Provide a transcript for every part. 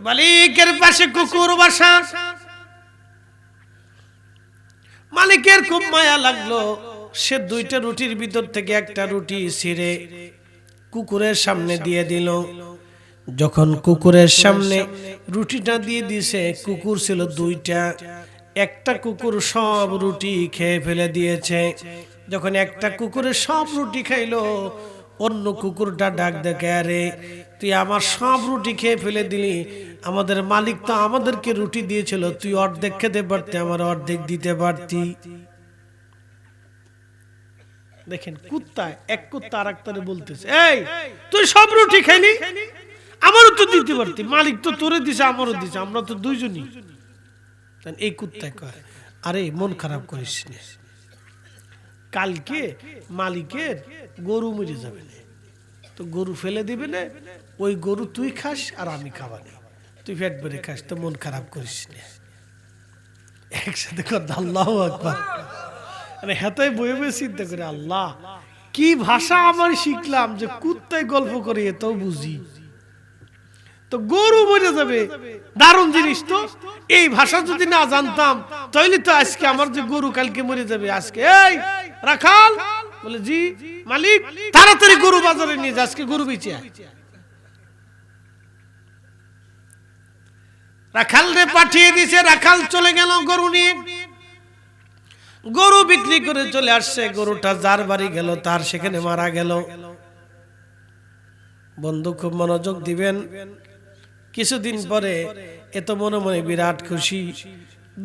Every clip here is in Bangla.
মালিকের পাশে কুকুর বসা। মালিকের খুব মায়া লাগলো, সে দুইটা রুটির ভিতর থেকে একটা রুটি ছিঁড়ে কুকুরের সামনে দিয়ে দিল। যখন কুকুরের সামনে রুটিটা দিয়ে দিয়েছে, কুকুর ছিল দুইটা, একটা কুকুর সব রুটি খেয়ে ফেলে দিয়েছে। যখন একটা কুকুরের সব রুটি খাইলো, অন্য কুকুরটা ডাক দেখে, আরে তুই আমার সব রুটি খেয়ে ফেলে দিলি, আমাদের মালিক তো আমাদেরকে রুটি দিয়েছিল, তুই অর্ধেক খেতে পারতি, আমার অর্ধেক দিতে পারতি। দেখেন কুত্তা, এক কুত্তা আর একটারে বলতেছে, এই তুই সব রুটি খাইলি, আমারও তো দিতে পারতি, মালিক তো তোরে দিছে আমারও দিছে, আমরা তো দুইজনই। এই কুত্তায় কয়, আরে মন খারাপ করিস না, কালকে মালিকের গরু মরে যাবে না, তো গরু ফেলে দিবে না, ওই গরু তুই খাস আর আমি খাবা না, তুই পেট ভরে খাস, তো মন খারাপ করিস না। একসাথে কথা আল্লাহু আকবার। মানে হেতায় বয়ে বয়ে চিন্তা করে, আল্লাহ কি ভাষা আমার শিখলাম যে কুত্তায় গল্প করে এত বুঝি, তো গরু মরে যাবে, দারুণ জিনিস তো। এই ভাষা যদি না জানতাম তাহলে তো আজকে আমার যে গরু কালকে মরে যাবে, আজকে এই রাখাল বলে, জি মালিক, তাড়াতাড়ি গরু বাজারে নিয়ে যা, আজকে গরু বেচে আয়। রাখাল রে পাঠিয়ে দিছে, রাখাল চলে গেল গরু নিয়ে, গরু বিক্রি করে চলে আসছে। গরুটা যার বাড়ি গেল তার সেখানে মারা গেল। বন্ধু খুব মনোযোগ দিবেন, কিছুদিন পরে এত মনে মনে বিরাট খুশি,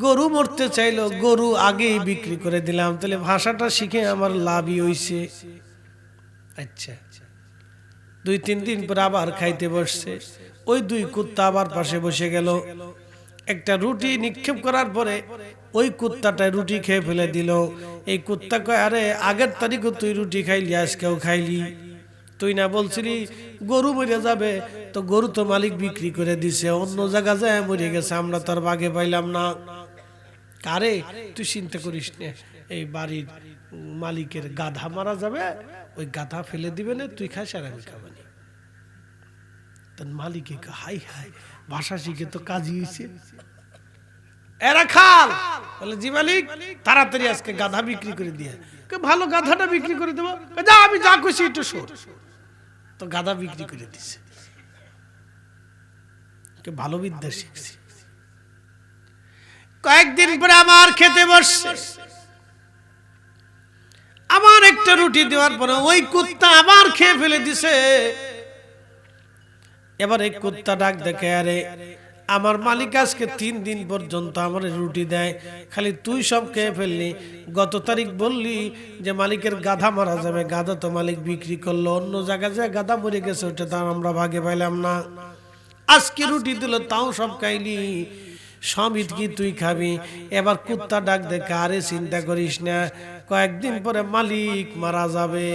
গরু মরতে চাইলো, গরু আগেই বিক্রি করে দিলাম, তাহলে ভাষাটা শিখে আমার লাভই হইছে। আচ্ছা, 2-3 দিন পর আবার খাইতে বসছে, ওই দুই কুত্তা আবার পাশে বসে গেল। একটা রুটি নিক্ষেপ করার পরে ওই কুত্তাটা রুটি খেয়ে ফেলে দিল। এই কুত্তা কয়, আরে আগের তারিখও তুই রুটি খাইলি, আজকেও খাইলি, তুই না বলছিলি গরু মরে যাবে, তো গরু তো মালিক বিক্রি করে দিছে, অন্য জায়গা যায় মরে গেছে, আমরা তার বাগে পাইলাম না। আরে তুই চিন্তা করিস না, এই বাড়ির মালিকের গাধা মারা যাবে, ওই গাধা ফেলে দিবে না, তুই খাস আর আমি খাবানি। তার মালিকে হাই হাই, ভাষা শিখে তো কাজই হয়েছে। এরা খাল বলে, জি মালিক, তাড়াতাড়ি আজকে গাধা বিক্রি করে দিয়ে, ভালো গাধাটা বিক্রি করে দেবো, যা আমি যা খুশি একটু শোন। তো গাধা বিক্রি করে দিছে, ভালো বিদ্যা শিখছি। কয়েকদিন পরে আমার খেতে বসছে, আমার একটা রুটি দেওয়ার পরে ওই কুত্তা আবার খেয়ে ফেলে দিছে। এবার এই কুত্তা ডাক দেখে, আরে আমার মালিক আজকে 3 দিন পর্যন্ত আমার রুটি দেয়, খালি তুই সব খেয়ে ফেললি। গত তারিখ বললি যে মালিকের গাধা মারা যাবে, গাধা তো মালিক বিক্রি করলো, অন্য জায়গায় যায় গাধা মরে গেছে, ওটা তো আমরা ভাগে পাইলাম না। আজকে রুটি দিল, তাও সব খাইলি, সব কি তুই খাবি। এবার কুত্তা ডাক দেখে, আরে চিন্তা করিস না, কয়েকদিন পরে মালিক মারা যাবে।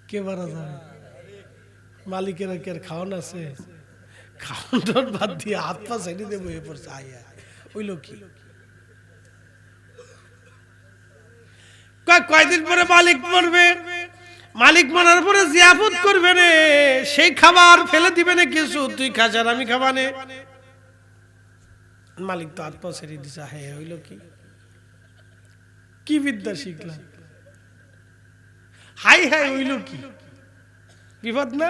কে মারা যাবে? মালিকের কি আর খাওয়ান আছে? খাওয়ান বাদ দিয়ে হাত পা ছেড়ে দিয়ে বয়ে পড়ছে, আয়া ওইলো কি। কয়দিন পরে মালিক মরবে, মালিক মরার পরে জিয়াফত করবে রে, সেই খাবার ফেলে দিবে না কিছু, তুই খাস আর আমি খাবানে। মালিক তো হাত পা ছেড়ে দিছে, হ্যাঁ হইলো কি, কি বিদ্যা শিখলাম, হাই হাই হইলো কি, বিপদ না।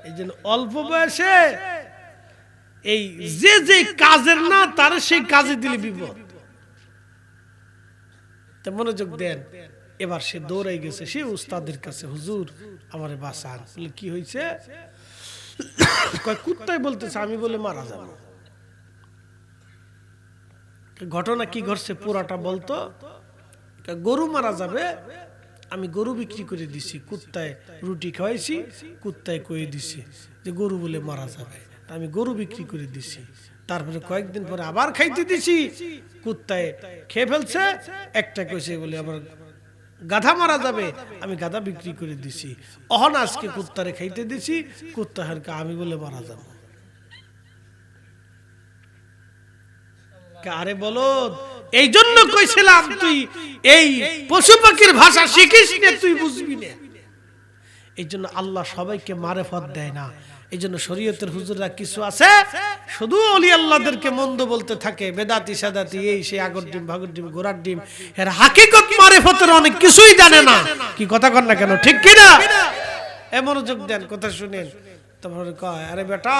এই জন্য অল্প বয়সে এই যে যে কাজের না তার সেই কাজে দিলে বিপদ। তা মনোযোগ দেন। এবার সে দৌড়াই গেছে সে উস্তাদের কাছে, হুজুর আমারে বাঁচান। বলে কি হয়েছে? কুত্তাই বলতেছে আমি বলে মারা যাব। ঘটনা কি ঘটছে পুরাটা বলতো। গরু মারা যাবে, আমি গরু বিক্রি করে দিছি, কুত্তায় রুটি খাওয়াইছি, কুত্তায় কয়ে দিছি যে গরু বলে মারা যাবে, আমি গরু বিক্রি করে দিছি। তারপরে কয়েকদিন পরে আবার খাইতে দিছি, কুত্তায় খেয়ে ফেলছে, একটা কইছে বলে আবার গাধা মারা যাবে, আমি গাধা বিক্রি করে দিছি। অহন আজকে কুত্তারে খাইতে দিছি, কুত্তা হারকা আমি বলে মারা যাব। আরে বলো, এই জন্য কইছিলাম তুই এই পশু পাখির ভাষা শিখিস না, তুই বুঝবি না। এই জন্য আল্লাহ সবাইকে মারেফত দেয় না। এই জন্য শরীয়তের হুজুররা কিছু আছে শুধু ওলি আল্লাহদেরকে মন্দ বলতে থাকে, বেদাতি সাদাতি এই সেই আগর ডিম ভাগর ডিম ঘোড়ার ডিম, এর হাকিকত মারেফতের অনেক কিছুই জানে না। কি কথা কন না কেন, ঠিক কিনা? মনোযোগ দেন, কথা শুনেন। তারপরে কয়, আরে বেটা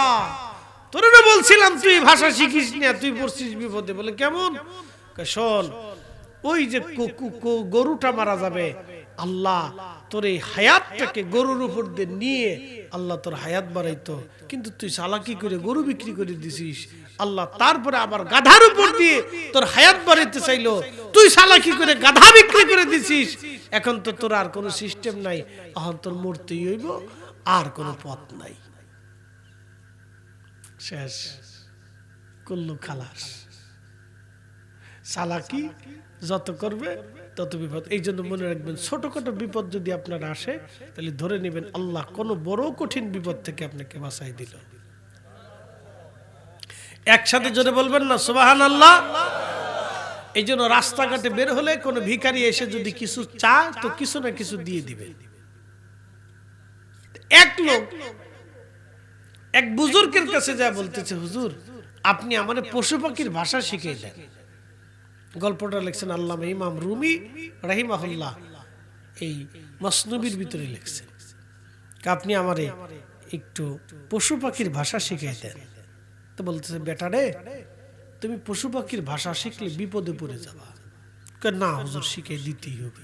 তোর না বলছিলাম তুই ভাষা শিখিস না, তুই পড়ছিস বিপদে। বলে কেমন? শোন, ওই যে গরুটা মারা যাবে, আল্লাহ তোর এই হায়াতটাকে গরুর উপর দিয়ে নিয়ে আল্লাহ তোর হায়াত বাড়াইতো, কিন্তু তুই চালাকি করে গরু বিক্রি করে দিছিস। আল্লাহ তারপরে আবার গাধার উপর দিয়ে তোর হায়াত বাড়াইতে চাইলো, তুই চালাকি করে গাধা বিক্রি করে দিছিস। এখন তো তোর আর কোনো সিস্টেম নাই, এখন তোর মরতেই হইব, আর কোনো পথ নাই, শেষ, কুল্লু খালাস। চালাকি যত করবে তত বিপদ। এই জন্য মনে রাখবেন, ছোটখাটো বিপদ যদি আপনার আসে তাহলে ধরে নেবেন আল্লাহ কোনো বড় কঠিন বিপদ থেকে আপনাকে বাঁচাই দিল। একসাথে জোরে বলবেন না সুবহানাল্লাহ। এই জন্য রাস্তাঘাটে বের হলে কোনো ভিখারি এসে যদি কিছু চায় তো কিছু না কিছু দিয়ে দিবে। এক লোক এক বুজুর্গের কাছে যা বলতেছে, হুজুর আপনি আমাদের পশু পাখির ভাষা শিখিয়ে দেন। গল্পটা লিখছেন আল্লামা ইমাম রুমি রাহিমাহুল্লাহ, এই মসনবির ভিতরে লিখছেন। আপনি আমারে একটু পশু পাখির ভাষা শিখিয়ে দেন। তো বলতেছে, বেটা রে তুমি পশু পাখির ভাষা শিখলে বিপদে পড়ে যাবা। না হুজুর শিখিয়ে দিতেই হবে।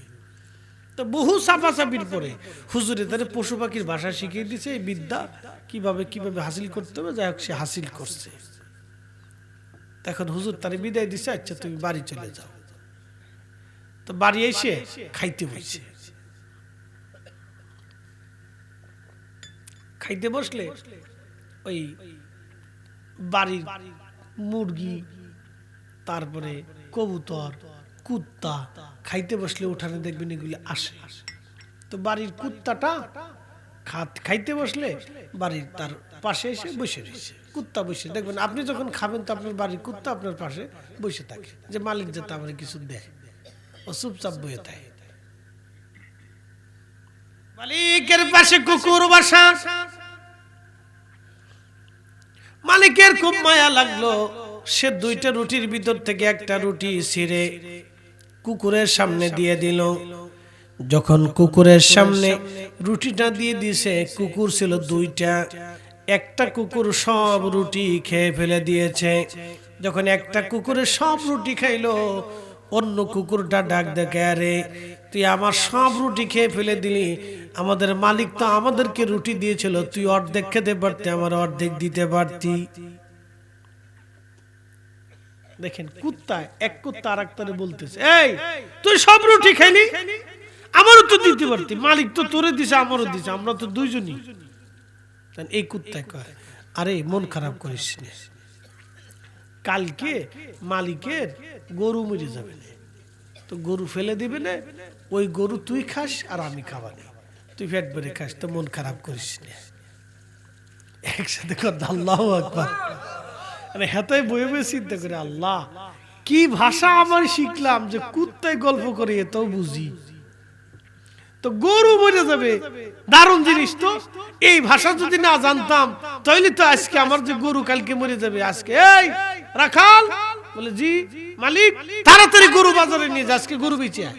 তো বহু চাপাচাপির পরে হুজুরে তাদের পশু পাখির ভাষা শিখিয়ে দিছে, এই বিদ্যা কিভাবে কিভাবে হাসিল করতে হবে। যাই হোক সে হাসিল করছে। এখন হুজুর তারে বিদায় দিছে, আচ্ছা তুমি বাড়ি চলে যাও। তো বাড়ি এসে খাইতে বসছে। খাইতে বসলে ওই বাড়ির মুরগি, তারপরে কবুতর, কুত্তা খাইতে বসলে উঠানে দেখবেন এগুলি আসে। তো বাড়ির কুত্তাটা খাইতে বসলে বাড়ির তার পাশে এসে বসে রয়েছে। কুত্তা বসে দেখবেন, আপনি যখন খাবেন তো আপনার বাড়ির কুত্তা আপনার পাশে বসে থাকে, যে মালিক যাতে আমার কিছু দেয়, ও চুপচাপ বয়ে থাকে। মালিকের পাশে কুকুর বসা। মালিকের খুব মায়া লাগলো, সে দুইটা রুটির ভিতর থেকে একটা রুটি ছিঁড়ে কুকুরের সামনে দিয়ে দিল। যখন কুকুরের সামনে রুটিটা দিয়ে দিয়েছে, কুকুর ছিল দুইটা, একটা কুকুর সব রুটি খেয়ে ফেলে দিয়েছে। যখন একটা কুকুরের সব রুটি খাইলো, অন্য কুকুরটা ডাক দেখে, আরে তুই আমার সব রুটি খেয়ে ফেলে দিলি, আমাদের মালিক তো আমাদেরকে রুটি দিয়েছিল, তুই অর্ধেক খেতে পারতি, আমার অর্ধেক দিতে পারতি। দেখেন কুত্তা, এক কুত্তা আর একটারে বলতেছে, এই তুই সব রুটি খাইলি, আমারও তো দিতে পারতি, মালিক তো তোরে দিছে আমারও দিছে, আমরা তো দুইজনই। এই কুত্তায় কয়, আরে মন খারাপ করিস না, কালকে মালিকের গরু মরে যাবে না, তো গরু ফেলে দিবে না, ওই গরু তুই খাস আর আমি খাবা না, তুই পেট ভরে খাস, তো মন খারাপ করিস না। একসাথে কথা আল্লাহু আকবার। মানে হেতায় বয়ে বয়ে চিন্তা করে, আল্লাহ কি ভাষা আমার শিখলাম যে কুত্তায় গল্প করে এত বুঝি, তো গরু মরে যাবে, দারুণ জিনিস তো। এই ভাষা যদি না জানতাম তাহলে তো আজকে আমার যে গরু কালকে মরে যাবে, আজকে এই রাখাল বলে, জি মালিক তাড়াতাড়ি গরু বাজারে নিয়ে যা, আজকে গরু বেচে আয়।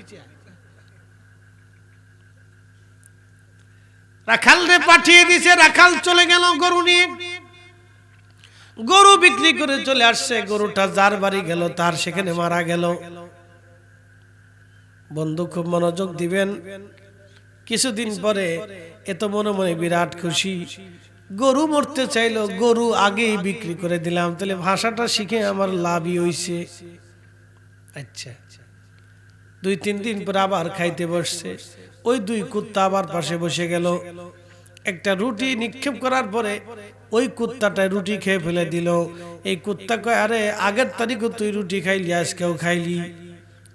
রাখাল রে পাঠিয়ে দিছে, রাখাল চলে গেল গরু নিয়ে, গরু বিক্রি করে চলে আসছে। গরুটা যার বাড়ি গেল তার সেখানে মারা গেল। বন্ধু খুব মনোযোগ দিবেন, কিছুদিন পরে এত মনে মনে বিরাট খুশি, গরু মরতে চাইলো, গরু আগেই বিক্রি করে দিলাম, তাহলে ভাষাটা শিখে আমার লাভই হইছে। আচ্ছা 2-3 দিন পর আবার খাইতে বসছে, ওই দুই কুত্তা আবার পাশে বসে গেল। একটা রুটি নিক্ষেপ করার পরে ওই কুত্তাটা রুটি খেয়ে ফেলে দিল। এই কুত্তা কয়, আরে আগের তারিখও তুই রুটি খাইলি, আজকেও খাইলি,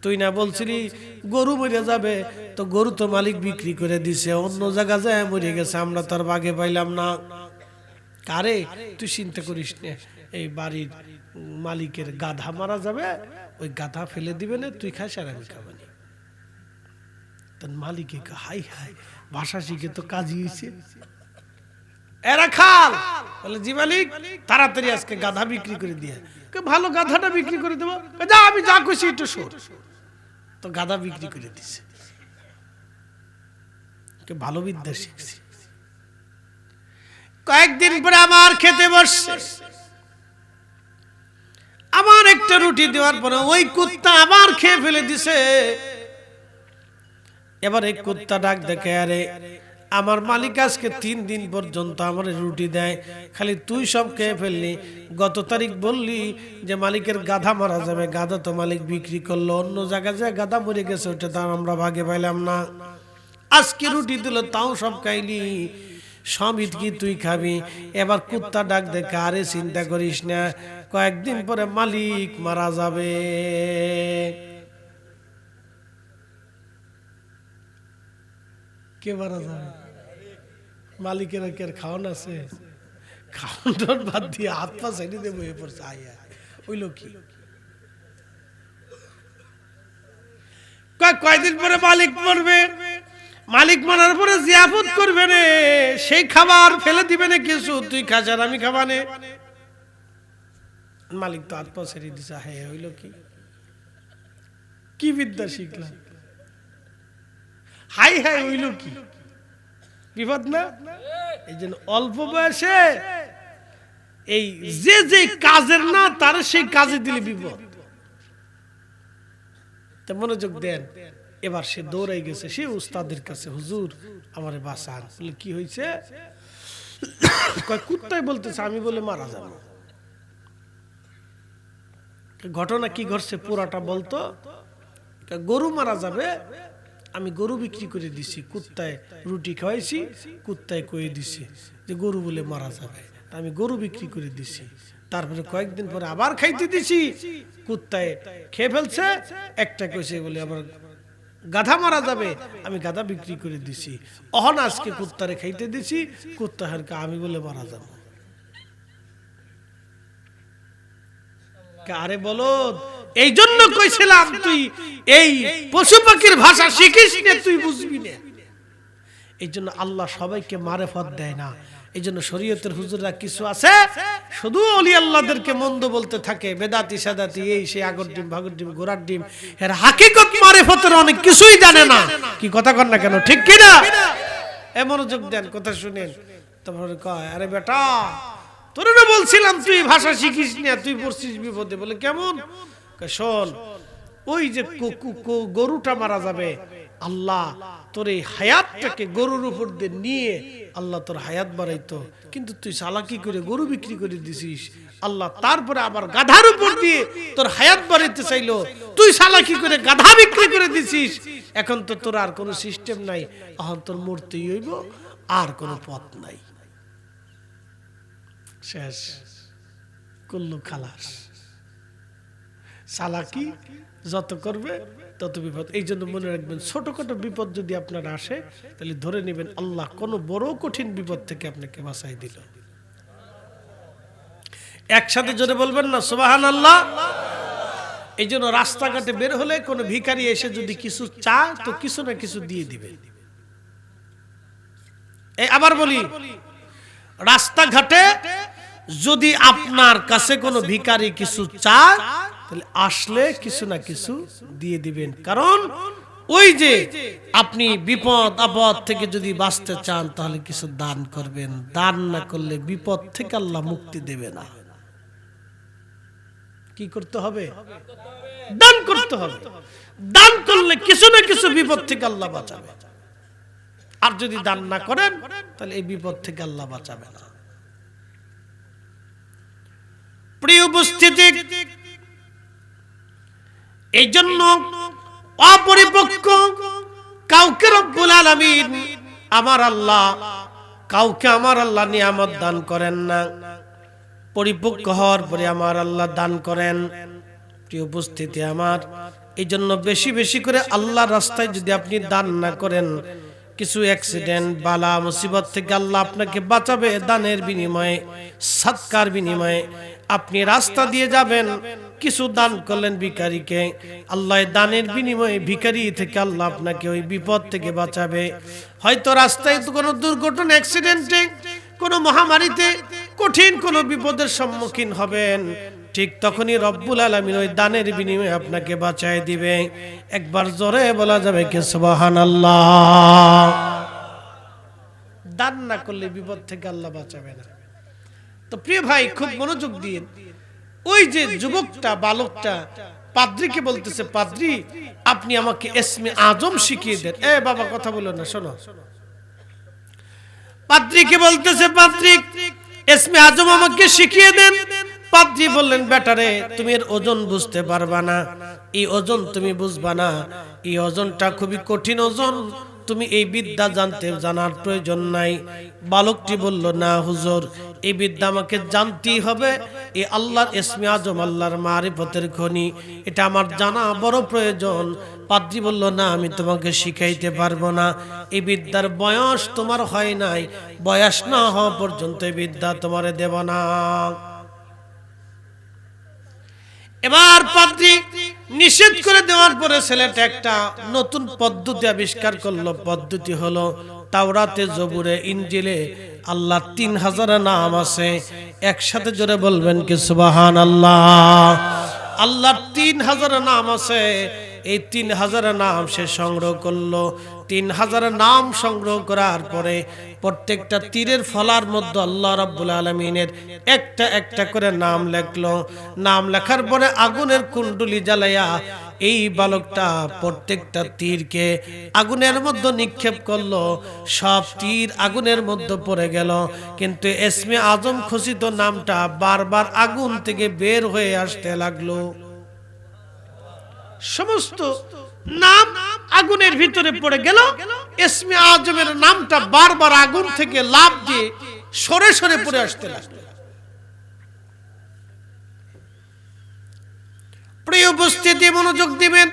তুই না বলছিলি গরু মরে যাবে, তো গরু তো মালিক বিক্রি করে দিছে, অন্য জায়গা যায় মরে গেছে, আমরা তার বাগে পাইলাম না। আরে তুই চিন্তা করিস না, এই বাড়ির মালিকের গাধা মারা যাবে, ওই গাধা ফেলে দিবে না, তুই খাস আর আমি খাবানি। তার মালিকে হাই হাই ভাষা শিখে তো কাজই হয়েছে। এরা খাল বলে জি মালিক, তাড়াতাড়ি আজকে গাধা বিক্রি করে দিয়ে। ভালো গাধাটা বিক্রি করে দেবো, যা আমি যা খুশি একটু শোন। তো গাধা বিক্রি করে দিছে। ভালো বিদ্যা শিখছি। কয়েকদিন পরে আমার খেতে বসছে, আমার একটা রুটি দেওয়ার পরে ওই কুত্তা আবার খেয়ে ফেলে দিছে। এবার এই কুত্তা ডাক দেখে, আরে আমার মালিক আজকে 3 দিন পর্যন্ত আমার রুটি দেয়, খালি তুই সব খেয়ে ফেললি। গত তারিখ বললি যে মালিকের গাধা মারা যাবে, গাধা তো মালিক বিক্রি করলো, অন্য জায়গায় যায় গাধা মরে গেছে, ওটা তো আমরা ভাগে পাইলাম না। আজকে রুটি দিল তাও সব খাইলি, সমিত কি তুই খাবি? এবার কুত্তা ডাক দেখে, আরে চিন্তা করিস না, কয়েকদিন পরে মালিক মারা যাবে। কে মারা যাবে? মালিকের কি আর খাওয়ান আছে? খাওয়ান বাদ দিয়ে হাত পা ছেড়ে দিয়ে বয়ে পড়ছে। আয়া ওইলো কি? কয়দিন পরে মালিক মরবে, মালিক মরার পরে জিয়াফত করবে রে, সেই খাবার ফেলে দিবে না কিছু, তুই খাস আর আমি খাবানে। মালিক তো হাত পা ছেড়ে দিছে। হ্যাঁ হইলো কি? কি বিদ্যা শিখলাম? হাই হাই হইলো কি? বিপদ না? এই জন্য অল্প বয়সে এই যে যে কাজের না তার সেই কাজে দিলে বিপদ। তা মনোযোগ দেন। এবার সে দৌড়াই গেছে সে উস্তাদের কাছে, হুজুর আমারে বাঁচান। বলে কি হয়েছে? কুত্তাই বলতেছে আমি বলে মারা যাব। ঘটনা কি ঘটছে পুরাটা বলতো। গরু মারা যাবে, আমি গরু বিক্রি করে দিছি, কুত্তায় রুটি খাওয়াইছি, কুত্তায় কয়ে দিছি যে গরু বলে মারা যাবে, আমি গরু বিক্রি করে দিছি। তারপরে কয়েকদিন পরে আবার খাইতে দিছি, কুত্তায় খেয়ে ফেলছে, একটা কইছে বলে আবার গাধা মারা যাবে, আমি গাধা বিক্রি করে দিছি। অহন আজকে কুত্তারে খাইতে দিছি, কুত্তা হারকা আমি বলে মারা যাব। আরে বলো, এই জন্য কইছিলাম তুই এই পশু পাখির ভাষা শিখিস না, তুই বুঝবি না। এই জন্য আল্লাহ সবাইকে মারেফত দেয় না। এই জন্য শরীয়তের হুজুররা কিছু আছে শুধু ওলি আল্লাহদেরকে মন্দ বলতে থাকে, বেদাতি সাদাতি এই সেই, আগর ডিম ভাগর ডিম ঘোড়ার ডিম, এর হাকিকত মারেফতের অনেক কিছুই জানে না। কি কথা কন না কেন, ঠিক কি না? এ মনোযোগ দেন, কথা শুনেন। তারপরে কয়, আরে বেটা তোরে না বলছিলাম তুই ভাষা শিখিস না, তুই পড়ছিস বিপদে। বলে কেমন? শোন, ওই যে গরুটা মারা যাবে, আল্লাহ তোর এই হায়াতটাকে গরুর উপর দিয়ে নিয়ে আল্লাহ তোর হায়াত বাড়াইতো, কিন্তু তুই চালাকি করে গরু বিক্রি করে দিছিস। আল্লাহ তারপরে আবার গাধার উপর দিয়ে তোর হায়াত বাড়াইতে চাইলো, তুই চালাকি করে গাধা বিক্রি করে দিছিস। এখন তো তোর আর কোনো সিস্টেম নাই, এখন তোর মরতেই হইব, আর কোনো পথ নাই, শেষ, কুল্লু খালাস। চালাকি যত করবে তত বিপদ। এই জন্য মনে রাখবেন, ছোটখাটো বিপদ যদি আপনার আসে তাহলে ধরে নেবেন আল্লাহ কোনো বড় কঠিন বিপদ থেকে আপনাকে বাঁচাই দিল। একসাথে জোরে বলবেন না সুবহানাল্লাহ। এই জন্য রাস্তাঘাটে বের হলে কোনো ভিখারি এসে যদি কিছু চায় তো কিছু না কিছু দিয়ে দিবে। এই আবার বলি, রাস্তাঘাটে যদি আপনার কাছে কোনো ভিখারি কিছু চায় তাহলে আসলে কিছু না কিছু দিয়ে দিবেন। কারণ ওই যে আপনি বিপদ আপদ থেকে যদি বাঁচতে চান তাহলে কিছু দান করবেন, দান না করলে বিপদ থেকে আল্লাহ মুক্তি দেবে না। কি করতে হবে? দান করতে হবে। দান করলে কিছু না কিছু বিপদ থেকে আল্লাহ বাঁচাবে। আর যদি দান না করেন তাহলে এই বিপদ থেকে আল্লাহ বাঁচাবে না। প্রিয় উপস্থিতি, এই জন্য অপরিপক্ক কাউকে রব্বুল আলামিন আমার আল্লাহ কাউকে আমার আল্লাহ নিয়ামত দান করেন না, পরিপক্ক হওয়ার পরে আমার আল্লাহ দান করেন। প্রিয় উপস্থিতি আমার, এই জন্য বেশি বেশি করে আল্লাহর রাস্তায় যদি আপনি দান না করেন, কিছু অ্যাক্সিডেন্ট বালা মুসিবত থেকে আল্লাহ আপনাকে বাঁচাবে দানের বিনিময়ে, সাদকার বিনিময়ে। আপনি রাস্তা দিয়ে যাবেন, কিছু দান করলেন ভিখারিকে, আল্লাহ দানের বিনিময়ে ভিখারি থেকে আল্লাহ আপনাকে ওই বিপদ থেকে বাঁচাবে। হয়তো রাস্তায় কোনো দুর্ঘটনা, অ্যাক্সিডেন্টে, কোনো মহামারীতে কঠিন কোনো বিপদের সম্মুখীন হবেন, ঠিক তখনই রব্বুল আলামিন ওই দানের বিনিময়ে আপনাকে বাঁচায় দিবে। একবার জোরে বলা যাবে কি সুবহানাল্লাহ। দান না করলে বিপদ থেকে আল্লাহ বাঁচাবে না। তো প্রিয় ভাই, খুব মনোযোগ দিয়ে, ওই যে যুবকটা, বালকটা পাদ্রীকে বলতেছে, পাদ্রী আপনি আমাকে ইসমে আজম শিখিয়ে দেন। এ বাবা কথা বলো না, শোনো। পাদ্রীকে বলতেছে, পাদ্রী ইসমে আজম আমাকে শিখিয়ে দেন। পাদ্রী বললেন, বেটারে তুমি এর ওজন বুঝতে পারবা না, এই ওজন তুমি বুঝবা না, এই ওজনটা খুবই কঠিন ওজন, তুমি এই বিদ্যা জানার প্রয়োজন নাই। বালকটি বলল, না হুজুর, এই বিদ্যা আমাকে জানতেই হবে। এই আল্লাহর ইসমে আজম, আল্লাহর মারিফতের খনি, এটা আমার জানা বড় প্রয়োজন। পাদ্রী বলল, না আমি তোমাকে শিখাইতে পারবো না, এই বিদ্যার বয়স তোমার হয় নাই, বয়স না হওয়া পর্যন্ত এই বিদ্যা তোমারে দেব না। এবার পাদ্রী নিষেধ করে দেওয়ার পরে ছেলেটা একটা নতুন পদ্ধতি আবিষ্কার করলো। পদ্ধতি হলো, তাওরাতে, জবুরে, ইনজিলে আল্লাহ 3000 নাম আছে। একসাথে জোরে বলবেন কি সুবহানাল্লাহ। আল্লাহর 3000 নাম আছে। এই 3000 নাম সে সংগ্রহ করলো। 3000 নাম সংগ্রহ করার পরে প্রত্যেকটা তীরের ফলার মধ্যে আল্লাহ রাব্বুল আলামিনের একটা একটা করে নাম লেখলো। নাম লেখার পরে আগুনের কুণ্ডলি জ্বালাইয়া এই বালকটা প্রত্যেকটা তীরকে আগুনের মধ্যে নিক্ষেপ করলো। সব তীর আগুনের মধ্যে পড়ে গেল, কিন্তু ইসমে আজম খচিত নামটা বারবার আগুন থেকে বের হয়ে আসতে লাগলো। সমস্ত নাম আগুনের ভিতরে পড়ে গেল, ইসমে আজমের নামটা বারবার আগুন থেকে লাফ দিয়ে সরে সরে পড়ে আসতে লাগলো। প্রিয় উপস্থিতি, মনোযোগ দিবেন।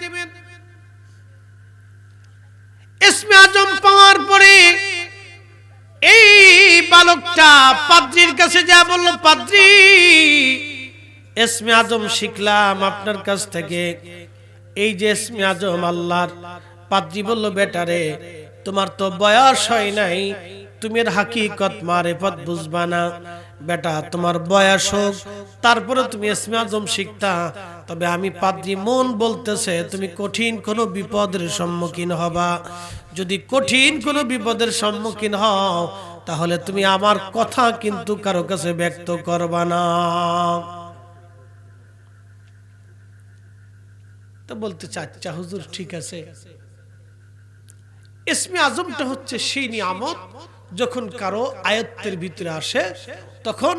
ইসমে আজম পাওয়ার পরে এই বালকটা পাদ্রীর কাছে যা বলল, পাদ্রী ইসমে আজম শিখলাম আপনার কাছ থেকে, এই যে ইসমে আজম আল্লাহর। পাদ্রী বলল, বেটারে তোমার তো বয়স হয় নাই, তুমি এর হাকিকত মারিফত বুঝবা না। বেটা তোমার বয়স হোক, তারপরে তুমি ইসমে আজম শিখতা। তবে আমি পাদ্রী মন বলতেছে তুমি কঠিন কোনো বিপদের সম্মুখীন হবা। যদি কঠিন কোনো বিপদের সম্মুখীন হও, তাহলে তুমি আমার কথা কিন্তু কারো কাছে ব্যক্ত করবা না। তো বলতে চাচ্ছা, হুজুর ঠিক আছে। ইসমে আজমটা হচ্ছে সেই নিয়ামত, যখন কারো আয়ত্তের ভিতরে আসে তখন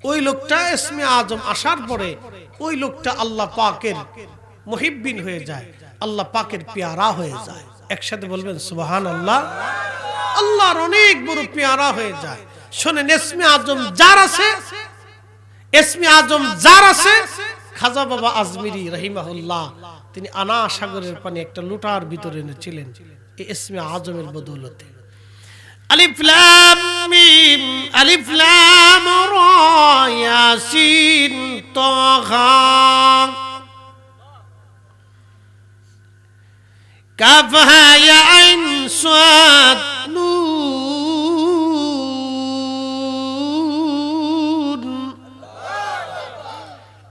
ওই লোকটা ইসমে আজম আসার পরে ওই লোকটা আল্লাহ পাকের মুহিব্বিন হয়ে যায়, আল্লাহ পাকের পেয়ারা হয়ে যায়। একসাথে বলবেন সুবহানাল্লাহ। আল্লাহর অনেক বড় পেয়ারা হয়ে যায়। শোনেন, ইসমে আজম যার আছে, ইসমে আজম যার আছে, খাজা বাবা আজমিরি রহিমাহুল্লাহ তিনি আনা সাগরের পানি একটা লুটার ভিতরে এনেছিলেন এই ইসমে আজমের বদৌলতে। আলিফ লাম মিম, আলিফ লাম রা, ইয়াসিন তাহা, কাফ হা ইয়া আইন সাদ নুন।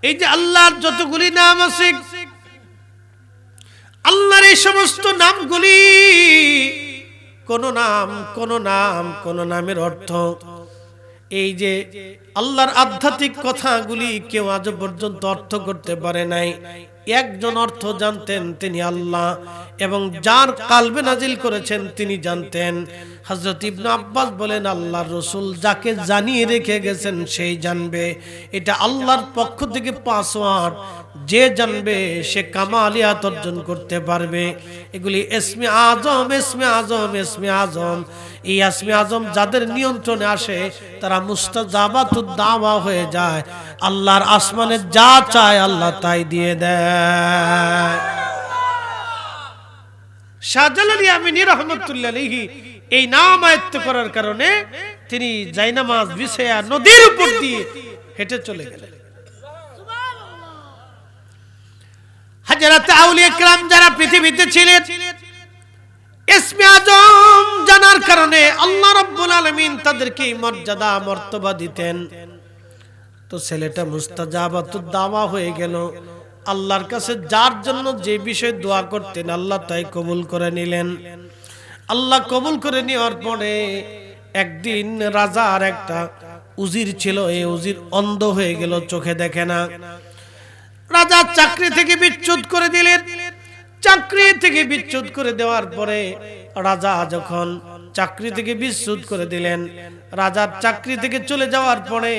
এই যে আল্লাহর যতগুলি নাম আছে, আল্লাহর এই সমস্ত নামগুলি কোন নামের অর্থ, এই যে আল্লাহর আধ্যাত্মিক কথাগুলি কেউ আজ পর্যন্ত অর্থ করতে পারে নাই। একজন অর্থ জানতেন, তিনি আল্লাহ, এবং যার কালবে নাজিল করেছেন তিনি জানতেন। হযরত ইবনে আব্বাস বলেন, আল্লাহর রাসূল যাকে জানিয়ে রেখে গেছেন সেই জানবে। এটা আল্লাহর পক্ষ থেকে পাসওয়ার্ড, যে জানবে সে কামালিয়াত অর্জন করতে পারবে। এগুলি ইসমে আজম, ইসমে আজম, ইসমে আজম। এই ইসমে আজম যাদের নিয়ন্ত্রণে আসে তারা মুস্তাজাবাতুদ দাওয়া হয়ে যায়। আল্লাহর আসমানে যা চায় আল্লাহ তাই দিয়ে দেয়। শাহজালাল ইয়ামিনী রাহমাতুল্লাহ আলাইহি এই নাম আয়ত্ত করার কারণে তিনি জায়নামাজ বিছায়া নদীর উপর দিয়ে হেঁটে চলে গেলেন। হাজরাতে আউলিয়া کرام যারা পৃথিবীতে ছিলেন, ইসমে আজম জানার কারণে আল্লাহ রাব্বুল আলামিন তাদেরকে মর্যাদা মর্তবা দিতেন। তো ছেলেটা মুস্তাজাবাতুদ দাওয়া হয়ে গেল। আল্লাহর কাছে যার জন্য যে বিষয়ে দোয়া করতেন আল্লাহ তাই কবুল করে নিলেন। আল্লাহ কবুল করে নেওয়ার পরে একদিন রাজার একটা উজির ছিল, এই উজির অন্ধ হয়ে গেল, চোখে দেখে না। রাজা চাকরি থেকে বিচ্যুত করে দিলেন। চাকরি থেকে বিচ্যুত করে দেওয়ার পরে রাজা যখন চাকরি থেকে বিচ্যুত করে দিলেন, রাজার চাকরি থেকে চলে যাওয়ার পরে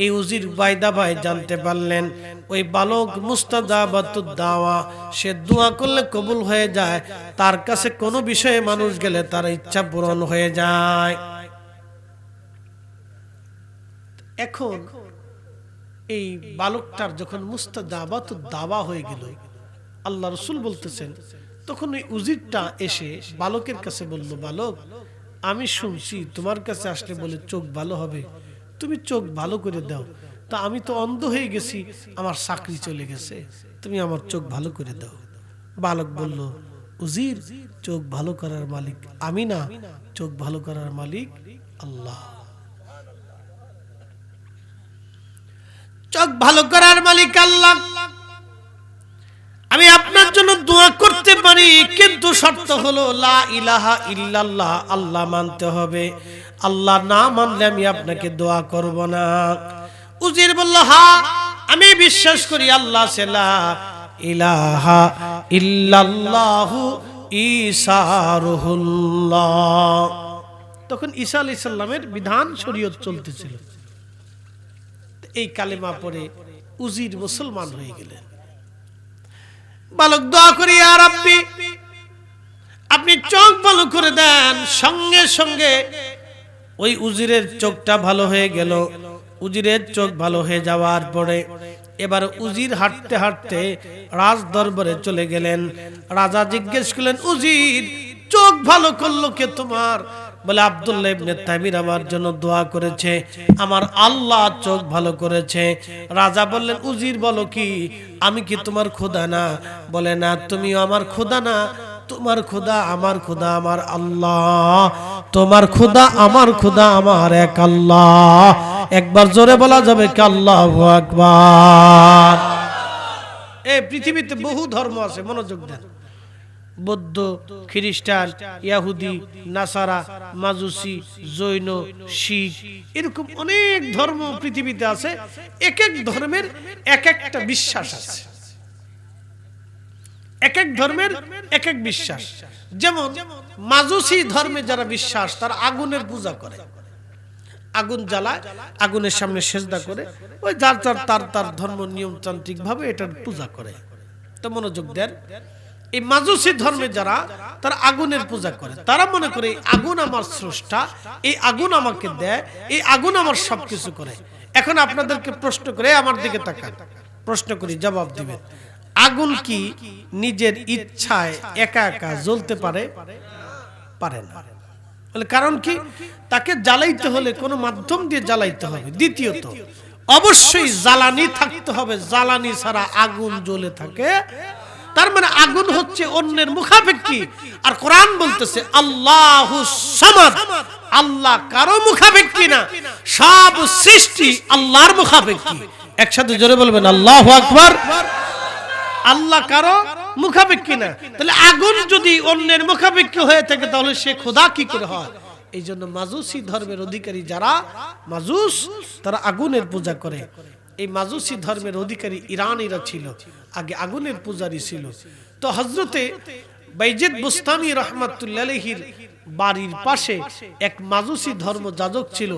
এই উজির বাইদা ভাই জানতে পারলেন ওই বালক মুস্তাজাবাতুদ দাওয়া, সে দোয়া করলে কবুল হয়ে যায়, তার কাছে কোনো বিষয়ে মানুষ গেলে তার ইচ্ছা পূরণ হয়ে যায়। এখন এই বালকটার যখন মুস্তাজাবাতুদ দাওয়া হয়ে গেল, আল্লাহ রাসূল বলতেছেন, তখন ওই উজিরটা এসে বালকের কাছে বলল, বালক, আমি শুনছি তোমার কাছে আসলে বলে চোখ ভালো হবে, তুমি চোখ ভালো করে দাও। তা আমি তো অন্ধ হয়ে গেছি, আমার চাকরি চলে গেছে, তুমি আমার চোখ ভালো করে দাও। বালক বলল, উজির, চোখ ভালো করার মালিক আমি না, চোখ ভালো করার মালিক আল্লাহ। চোখ ভালো করার মালিক আল্লাহ। আমি আপনার জন্য দোয়া করতে পারি, কিন্তু শর্ত হলো লা ইলাহা ইল্লাল্লাহ, আল্লাহ মানতে হবে। আল্লাহ না মানলে আমি আপনাকে দোয়া করব না। উজির বলল, হ্যাঁ আমি বিশ্বাস করি আল্লাহ সে লা ইলাহা ইল্লাল্লাহু ঈসা রুহুল্লাহ। তখন ঈসা আলাইহিস সালামের বিধান শরীয়ত চলতেছিল। এই কালেমা পড়ে উজির মুসলমান হয়ে গেলেন। বালক দোয়া করি, ইয়া রাব্বি, আপনি চোখ ভালো করে দেন। সঙ্গে সঙ্গে ওই উজিরের চোখটা ভালো হয়ে গেল। উজিরের চোখ ভালো হয়ে যাওয়ার পরে এবার উজির হাঁটতে হাঁটতে রাজ দরবারে চলে গেলেন। রাজা জিজ্ঞেস করলেন, উজির, চোখ ভালো করলো কে তোমার? বলে, আব্দুল্লাহ ইবনে তামির আমার জন্য দোয়া করেছে, আমার আল্লাহ চোখ ভালো করেছে। রাজা বললেন, উজির বলো কি, আমি কি তোমার খোদা না? বলে, না, তুমিও আমার খোদা না, তোমার খোদা আমার খোদা আমার আল্লাহ, তোমার খোদা আমার খোদা আমার এক আল্লাহ। একবার জোরে বলা যাবে কি আল্লাহু আকবার। এই পৃথিবীতে বহু ধর্ম আছে, মনোযোগ দেন। বৌদ্ধ, খ্রিস্টান, ইহুদি, নাসারা, মাজুসি, জৈন, শিখ, এরকম অনেক ধর্ম পৃথিবীতে আছে। এক এক ধর্মের এক একটা বিশ্বাস আছে, এক এক ধর্মের এক এক বিশ্বাস। যেমন মাজুসি ধর্মে যারা বিশ্বাস, তারা আগুনের পূজা করে, আগুন জ্বালায়, আগুনের সামনে সেজদা করে, ওই যার যার তার তার ধর্ম নিয়মতান্ত্রিক ভাবে এটার পূজা করে। তো মনোযোগ দেন, এই মাজুসি ধর্মে যারা, তারা আগুনের পূজা করে। তারা মনে করে এই আগুন আমার স্রষ্টা, এই আগুন আমাকে দেয়, এই আগুন আমার সবকিছু করে। এখন আপনাদেরকে প্রশ্ন করে, আমার দিকে তাকান, প্রশ্ন করি, জবাব দিবেন। আগুন কি নিজের ইচ্ছায় একা একা জ্বলতে পারে? পারে না। বলে কারণ কি? তাকে জ্বালাইতে হলে কোনো মাধ্যম দিয়ে জ্বালাইতে হবে। দ্বিতীয়ত, অবশ্যই জ্বালানি থাকতে হবে, জ্বালানি ছাড়া আগুন জ্বলে থাকে। তার মানে আগুন হচ্ছে অন্যের মুখাপেক্ষী। আর কোরআন বলতেছে আল্লাহুস সামাদ, আল্লাহ কারো মুখাপেক্ষী না, সব সৃষ্টি আল্লাহর মুখাপেক্ষী। একসাথে জোরে বলবেন আল্লাহু আকবার। আল্লাহ কারো মুখাপেক্ষী না। তাহলে আগুন যদি অন্যের মুখাপেক্ষী হয়ে থাকে, তাহলে সে খোদা কি করে হয়? এই জন্য মাজুসি ধর্মের অধিকারী যারা মাজুস, তারা আগুনের পূজা করে। এই মাজুসি ধর্মের অধিকারী ইরানিরা ছিল, আগে আগুনের পূজারী ছিল। তো হযরতে বাইজিদ বুস্তামি রাহমাতুল্লাহ আলাইহির বাড়ির পাশে এক মাজুসি ধর্ম যাজক ছিল।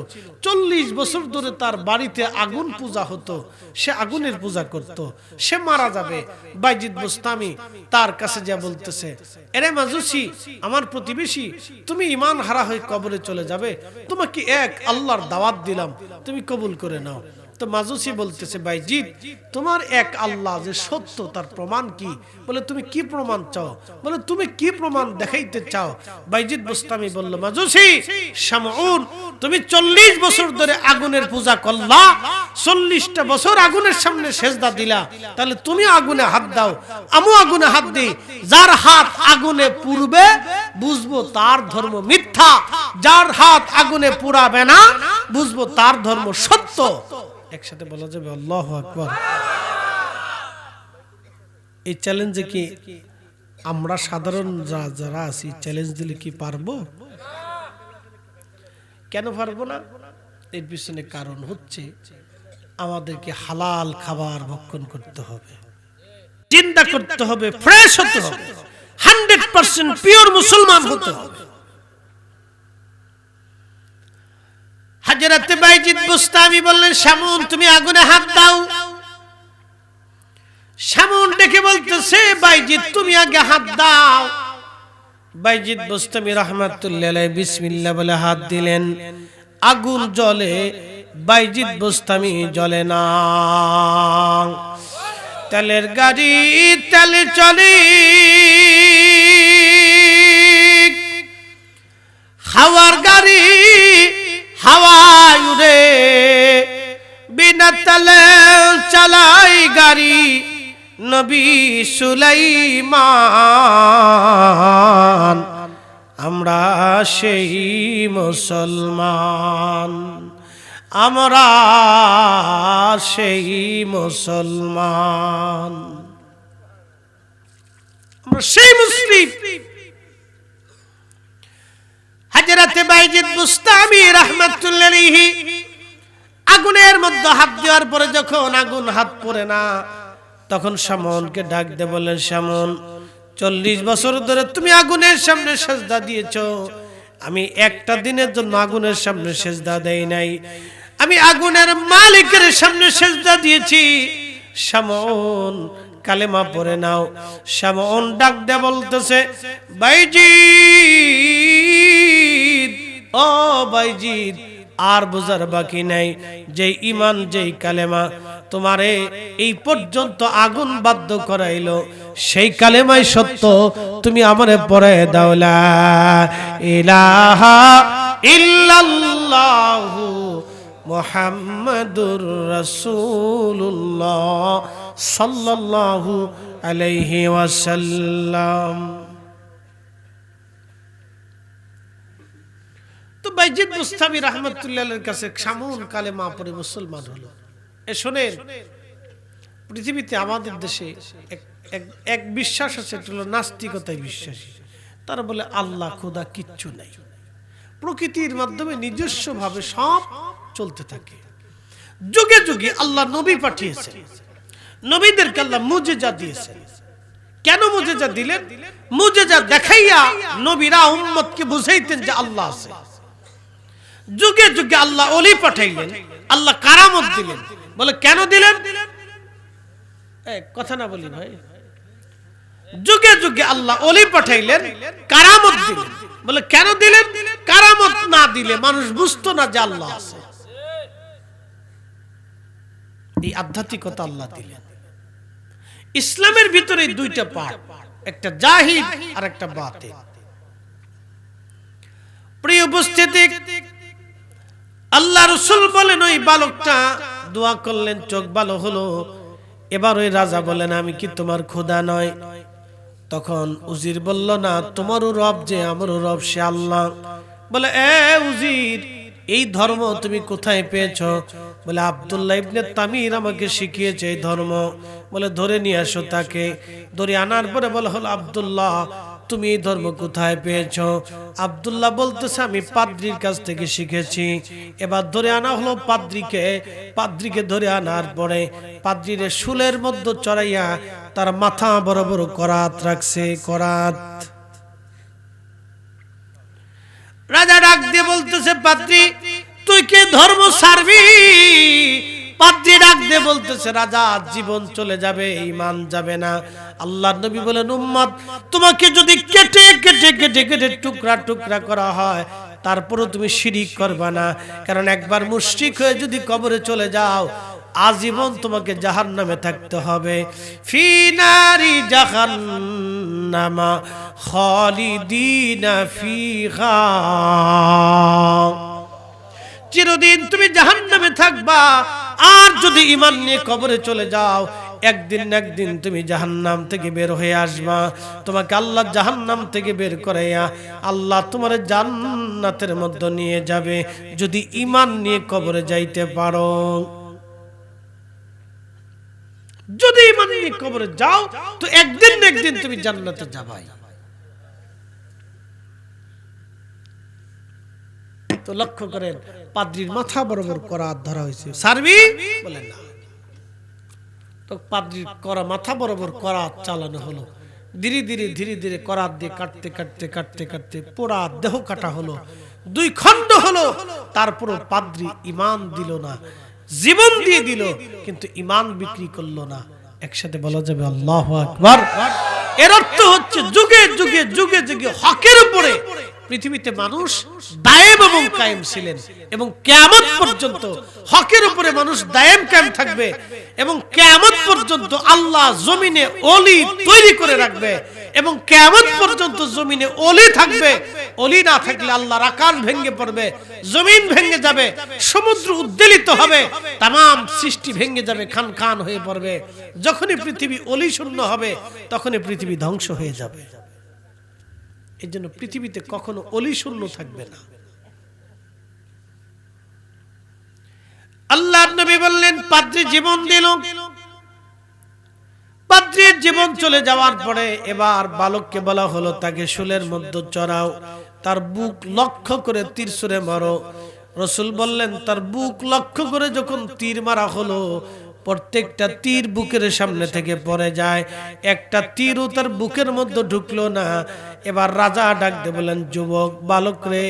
40 বছর ধরে তার বাড়িতে আগুন পূজা হতো, সে আগুনের পূজা করত। সে মারা যাবে, বাইজিদ বুস্তামি তার কাছে যা বলতেছে, এরে মাজুসি, আমার প্রতিবেশী, তুমি ঈমান হারা হয়ে কবরে চলে যাবে, তোমাকে এক আল্লাহর দাওয়াত দিলাম, তুমি কবুল করে নাও। তো তো মাজুসি বলতেছে বাইজিদ তোমার এক আল্লাহ যে সত্য তার প্রমাণ কি? বলে তুমি কি প্রমাণ চাও? বলে তুমি কি প্রমাণ দেখাইতে চাও? বাইজিদ বুস্তামি বলল মাজুসি শামউন তুমি 40 বছর ধরে আগুনের পূজা করলা, 40টা বছর আগুনের সামনে সেজদা দিলা, তাহলে তুমি আগুনে হাত দাও, আমিও আগুনে হাত দিই, যার হাত আগুনে পুড়বে বুঝবো তার ধর্ম মিথ্যা, যার হাত আগুনে পুড়াবে না বুঝবো তার ধর্ম সত্য। একসাথে বলা যাবে আল্লাহু আকবার। এই চ্যালেঞ্জে কি আমরা সাধারণ যারা আছি চ্যালেঞ্জ দিলে কি পারবো? কেন পারবো না? এর পিছনে কারণ হচ্ছে আমাদেরকে হালাল খাবার ভক্ষণ করতে হবে, চিন্তা করতে হবে, ফ্রেশ হতে হবে, 100% পিওর মুসলমান হতে হবে। হযরত বাইজিদ বুস্তামি বললেন শামউন তুমি আগুনে হাত দাও। শামউন ডেকে বলতেছে বাইজিদ তুমি আগে হাত দাও। বাইজিদ বুস্তামি রাহমাতুল্লাহ আলাইহি বিসমিল্লাহ বলে হাত দিলেন, আগুন জ্বলে, বাইজিদ বুস্তামি জ্বলে না। তেলের গাড়ি তেলে চলে, হাওয়ার গাড়ি হাওয়ায় উড়ে, বিনা তেলে চালাই গাড়ি নবী সুলাইমান। আমরা সেই মুসলমান, আমরা সেই মুসলমান, আমরা সেই মুসলিম। হযরত বাইজিদ বুস্তামি রাহমাতুল্লাহ আলাইহি আগুনের মধ্যে হাত দেওয়ার পরে যখন আগুন হাত পড়ে না, তখন শামউনকে ডাক দিয়ে বললেন শামউন 40 বছর ধরে তুমি আগুনের সামনে সেজদা দিয়েছো, আমি একটা দিনের জন্য আগুনের সামনে সেজদা দেই নাই, আমি আগুনের মালিকের সামনে সেজদা দিয়েছি। শামউন কালেমা পড়ে নাও। শামউন ডাক দিয়ে বলতেছে বাইজিদ, ও বাইজিদ আর বোঝার বাকি নাই, যে ঈমান যেই কালেমা তোমারে এই পর্যন্ত আগুন বাধ্য করাইলো সেই কালেমাই সত্য, তুমি আমারে পড়ায় দাও লা ইলাহা ইল্লাল্লাহু মুহাম্মাদুর রাসূলুল্লাহ সাল্লাল্লাহু আলাইহি ওয়াসাল্লাম। তো বাইজিদ বুস্তামি রাহমাতুল্লাহ আলাইহির কাছে শামউন কালেমা পড়ে মুসলমান হলো। শোনেন, পৃথিবীতে আমাদের দেশে এক বিশ্বাস আছে, এটা হলো নাস্তিকতায় বিশ্বাসী। তারা বলে আল্লাহ খোদা কিচ্ছু নাই, প্রকৃতির মাধ্যমে নিজস্ব ভাবে সব চলতে থাকে। যুগে যুগে আল্লাহ নবী পাঠিয়েছেন, নবীদেরকে আল্লাহ মুজিজা দিয়েছেন। কেন মুজিজা দিলেন? মুজিজা দেখাইয়া নবীরা উম্মতকে বুঝাইতেন যে আল্লাহ আছে। যুগে যুগে আল্লাহ ওলি পাঠাইলেন, আল্লাহ কারামত দিলেন। বলে কেন দিলেন? কথা না বলি ভাই। যুগে যুগে আল্লাহ ওলি পাঠাইলেন, কারামত দিলেন। বলে কেন দিলেন? কারামত না দিলে মানুষ বুঝতো না যে আল্লাহ আছে। এই আধ্যাত্মিকতা আল্লাহ দিলেন। ইসলামের ভিতরে দুইটা পার্ট, একটা জাহির আর একটা বাতিন। প্রিয় উপস্থিতি, আল্লাহ রাসূল বলেন ওই বালকটা দোয়া করলেন, চোখ ভালো হলো। এবার ওই রাজা বলেন আমি কি তোমার খোদা নয়? তখন উজির বলল না, তোমারও রব যে আমারও রব সে আল্লাহ। বলে এ উজির, এই ধর্ম তুমি কোথায় পেয়েছো? বলে আব্দুল্লাহ ইবনে তামির আমাকে শিখিয়েছে এই ধর্ম। বলে ধরে নিয়ে আসো তাকে। ধরে আনার পরে বলে হলো আব্দুল্লাহ তুমি এই ধর্ম কোথায় পেয়েছো? আব্দুল্লাহ বলতেছে আমি পাদ্রীর কাছ থেকে শিখেছি। এবার ধরে আনা হলো পাদ্রীকে। পাদ্রীকে ধরে আনার পরে পাদ্রীরে শুলের মধ্যে চড়াইয়া তার মাথা বড় বড় করাত রাখছে, করাত। রাজা ডাক দিয়ে বলতেছে পাদ্রী তুই কে ধর্ম ছাড়বি? পাদ্রী ডাক দিয়ে বলতেছে রাজা জীবন চলে যাবে, ঈমান যাবে না। আল্লাহর নবী বলেন উম্মত তোমাকে যদি কেটে কেটে কেটে কেটে টুকরা টুকরা করা হয় তারপরও তুমি শিরিক করবা না, কারণ একবার মুশরিক হয়ে যদি কবরে চলে যাও আজীবন তোমাকে জাহান্নামে থাকতে হবে। ফি নারি জাহান্নামা খালিদিনা ফিহা, চিরদিন তুমি জাহান্নামে থাকবা। আর যদি ঈমান নিয়ে কবরে চলে যাও, একদিন না একদিন তুমি জাহান্নাম থেকে বের হয়ে আসবা। তোমাকে আল্লাহ জাহান্নাম থেকে বের করাইয়া আল্লাহ তোমার জান্নাতের মধ্যে নিয়ে যাবে, যদি ঈমান নিয়ে কবরে যাইতে পারো। যদি ঈমান নিয়ে কবরে যাও তো একদিন না একদিন তুমি জান্নাতে যাবাই। তো লক্ষ্য করেন, পাদ্রীর মাথা বরাবর করাত ধরা হয়েছে, সারবি বলেন না। তো পাদ্রীর করা মাথা বরাবর করাত চালানো হলো। ধীরে ধীরে ধীরে ধীরে করাত দিয়ে কাটতে কাটতে কাটতে কাটতে পোড়া দেহ কাটা হলো, 2 খণ্ড হলো। তারপরও পাদ্রী ঈমান দিল না, জীবন দিয়ে দিল, কিন্তু ঈমান বিক্রি করলো না। একসাথে বলা যাবে আল্লাহু আকবার। এর অর্থ হচ্ছে যুগে যুগে যুগে যুগে হকের উপরে পৃথিবীতে মানুষ দায়েম এবং কায়েম ছিলেন, এবং কিয়ামত পর্যন্ত হকের উপরে মানুষ দায়েম কায়েম থাকবে, এবং কিয়ামত পর্যন্ত আল্লাহ জমিনে ওলি তৈরি করে রাখবে, এবং কিয়ামত পর্যন্ত জমিনে ওলি থাকবে। ওলি না থাকলে আল্লাহর আকাশ ভেঙে পড়বে, জমিন ভেঙে যাবে, সমুদ্র উদ্বেলিত হবে, তামাম সৃষ্টি ভেঙে যাবে, খান খান হয়ে পড়বে। যখনই পৃথিবী ওলি শূন্য হবে তখনই পৃথিবী ধ্বংস হয়ে যাবে। এই জন্য পৃথিবীতে কখনো অলি শূন্য থাকবে না। আল্লাহর নবী বললেন, পাদ্রী জীবন দিল। পাদ্রীর জীবন চলে যাওয়ার পরে এবার বালককে বলা হলো, তাকে শুলের মধ্যে চড়াও, তার বুক লক্ষ্য করে তীর ছুঁড়ে মারো। রাসূল বললেন, তার বুক লক্ষ্য করে যখন তীর মারা হলো, প্রত্যেকটা তীর বুকের সামনে থেকে পড়ে যায়, একটা তীরও তার বুকের মধ্যে ঢুকলো না। এবার রাজা ডাক দিয়ে বলেন, যুবক বালক রে,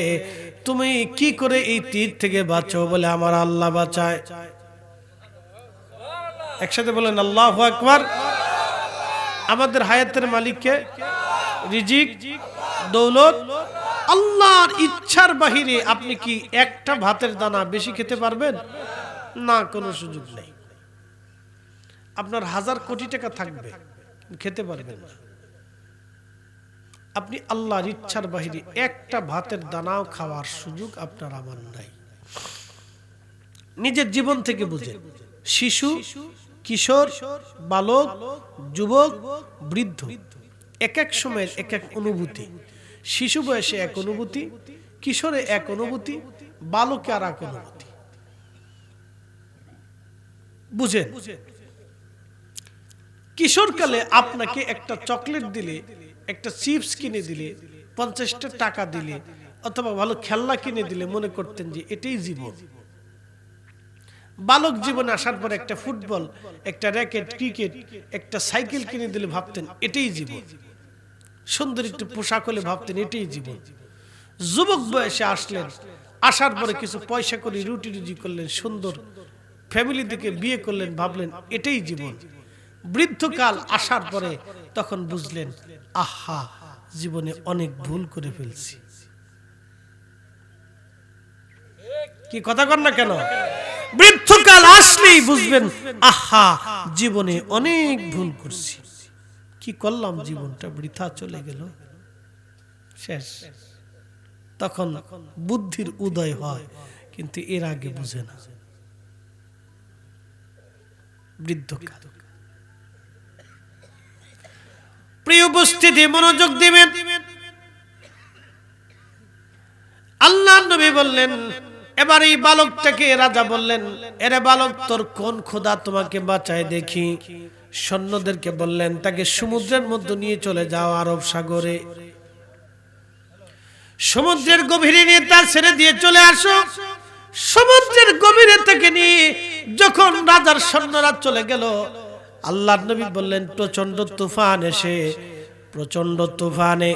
তুমি কি করে এই তীর থেকে বাঁচো? বলে, আমার আল্লাহ বাঁচায়। একসাথে বলেন আল্লাহু আকবার। আমাদের হায়াতের মালিককে, রিজিক, দৌলত আল্লাহর ইচ্ছার বাহিরে আপনি কি একটা ভাতের দানা বেশি খেতে পারবেন? না, কোনো সুযোগ নেই। আপনার 1000 কোটি টাকা থাকবে, খেতে পারবেন না। আপনি আল্লাহর ইচ্ছার বাহিরে একটা ভাতের দানাও খাওয়ার সুযোগ আপনার আমার নাই। নিজের জীবন থেকে বুঝেন। শিশু, কিশোর, বালক, যুবক, বৃদ্ধ, এক এক সময়ের এক এক অনুভূতি। শিশু বয়সে এক অনুভূতি, কিশোরে এক অনুভূতি, বালকে আর এক অনুভূতি। বুঝেন, কিশোরকালে আপনাকে একটা চকলেট দিলে, একটা চিপস কিনে দিলে, 50টা টাকা দিলে, অথবা ভালো খেলনা কিনে দিলে মনে করতেন যে এটাই জীবন। বালক জীবনে আসার পর একটা ফুটবল, একটা র্যাকেট, ক্রিকেট, একটা সাইকেল কিনে দিলে ভাবতেন এটাই জীবন। সুন্দর একটু পোশাক হলে ভাবতেন এটাই জীবন। যুবক বয়সে আসলেন, আসার পরে কিছু পয়সা করে রুটি রুজি করলেন, সুন্দর ফ্যামিলি থেকে বিয়ে করলেন, ভাবলেন এটাই জীবন। বৃদ্ধকাল আসার পরে তখন বুঝলেন, আহা, জীবনে অনেক ভুল করে ফেলছি। কি কথা কর না কেন? বৃদ্ধকাল আসলেই বুঝবেন, আহা, জীবনে অনেক ভুল করছি। কি করলাম, জীবনটা বৃথা চলে গেল, শেষ। তখন বুদ্ধির উদয় হয়, কিন্তু এর আগে বুঝে না। বৃদ্ধকাল। প্রিয় উপস্থিতি, মনোযোগ দিবেন। আল্লাহ নবী বললেন, এবার এই বালকটাকে রাজা বললেন, এরে বালক, তোর কোন খোদা তোমাকে বাঁচায় দেখি। সৈন্যদেরকে বললেন, তাকে সমুদ্রের মধ্যে নিয়ে চলে যাও, আরব সাগরে। সমুদ্রের গভীরে নিয়ে তার ছেড়ে দিয়ে চলে আসো। সমুদ্রের গভীরে থেকে নিয়ে যখন রাজার সৈন্যরা চলে গেল, আল্লাহর নবী বললেন, প্রচন্ড তুফান এসে, প্রচন্ড তুফানে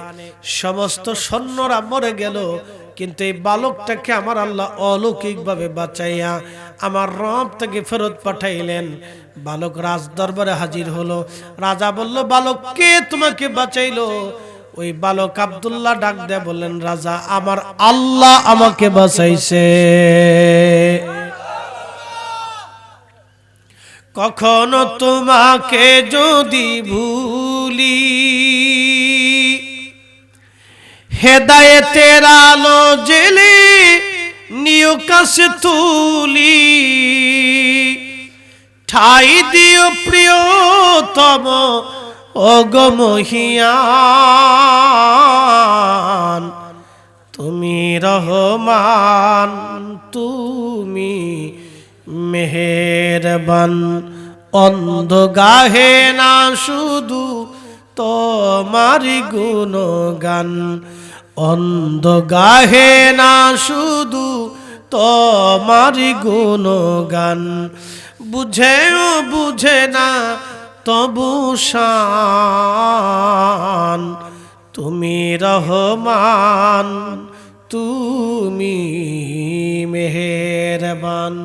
সমস্ত সৈন্যরা মরে গেল, কিন্তু এই বালকটাকে আমার আল্লাহ অলৌকিকভাবে বাঁচাইয়া আমার রব থেকে ফেরত পাঠাইলেন। বালক রাজ দরবারে হাজির হলো। রাজা বলল, বালক কে তোমাকে বাঁচাইলো? ওই বালক আব্দুল্লাহ ডাক দেয়া বললেন, রাজা, আমার আল্লাহ আমাকে বাঁচাইছে। কখনো তোমাকে যদি ভুলি, হেদায়েতের আলো জেলে নিও কাছে তুলি, ঠাই দিও প্রিয়তম অগমহিয়ান। তুমি রহমান, তুমি মেহেরবান। অন্ধ গাহে না শুধু তোমারি গুণগান, অন্ধ গাহে না শুধু তোমারি গুণগান। বুঝেও বুঝে না তবু শান, তুমি রহমান, তুমি মেহেরবান।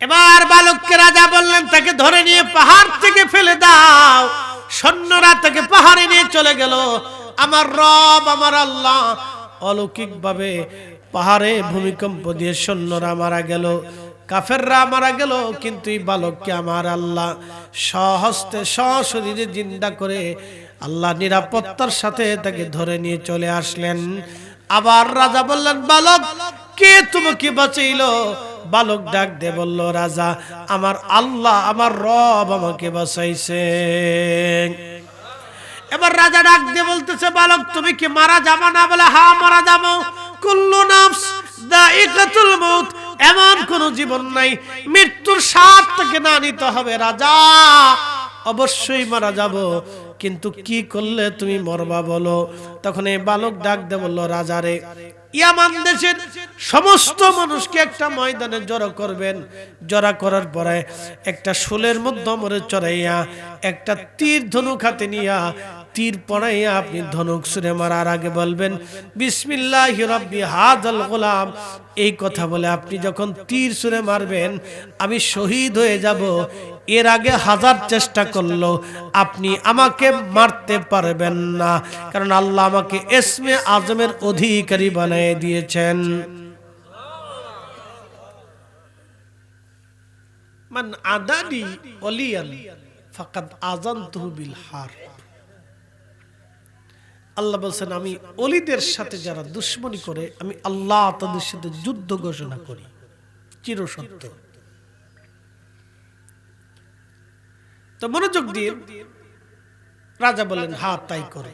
এবার বালককে রাজা বললেন তাকে ধরে নিয়ে পাহাড় থেকে ফেলে দাও। সৈন্যরা তাকে পাহাড়ে নিয়ে চলে গেল। আমার রব, আমার আল্লাহ অলৌকিক ভাবে পাহাড়ে ভূমিকম্প দিয়ে সৈন্যরা মারা গেল, কাফেররা মারা গেল, কিন্তু এই বালককে আমার আল্লাহ সহস্তে সশরীরে জিন্দা করে আল্লাহ নিরাপত্তার সাথে তাকে ধরে নিয়ে চলে আসলেন। আবার রাজা বললেন, বালক কে তোমাকে বাঁচাইলো? বালক ডাক দিয়ে বলল, রাজা আমার আল্লাহ, আমার রব আমাকে বাঁচাইছে। এবার রাজা ডাক দিয়ে বলতেছে, বালক তুমি কি মারা যাবা না? বলে হ্যাঁ মারা যাবো। কুল্লু নাফস দাইকাতুল মউত, এমন কোন জীবন নাই মৃত্যুর স্বাদ থেকে না নিতে হবে। রাজা অবশ্যই মারা যাব, কিন্তু কি করলে তুমি মরবা বলো? তখন এই বালক ডাক দিয়ে বলল, রাজারে ইয়ামান দেশের সমস্ত মানুষকে একটা ময়দানে জড়ো করবেন, জড়া করার পরে একটা শুলের মধ্যে মরে চড়াইয়া একটা তীর ধনুক হাতে নিয়া তীর পড়াইয়া আপনি ধনুক ছুঁড়ে মারার আগে বলবেন বিসমিল্লাহি রাব্বি হাযাল গোলাম। এই কথা বলে আপনি যখন তীর ছুঁড়ে মারবেন আমি শহীদ হয়ে যাব। এর আগে হাজার চেষ্টা করলো আপনি আমাকে মারতে পারবেন না, কারণ আল্লাহ আমাকে ইসমে আজমের অধিকারী বানিয়ে দিয়েছেন। মান আদানি ওলিয়ান ফাকাদ আযানতুহু বিল হারব। আল্লাহ বলছেন আমি ওলিদের সাথে যারা দুশ্মনী করে আমি আল্লাহ তাদের সাথে যুদ্ধ ঘোষণা করি, চিরসত্য। তো মনোযোগ দিয়ে রাজা বলেন হ্যাঁ তাই করে।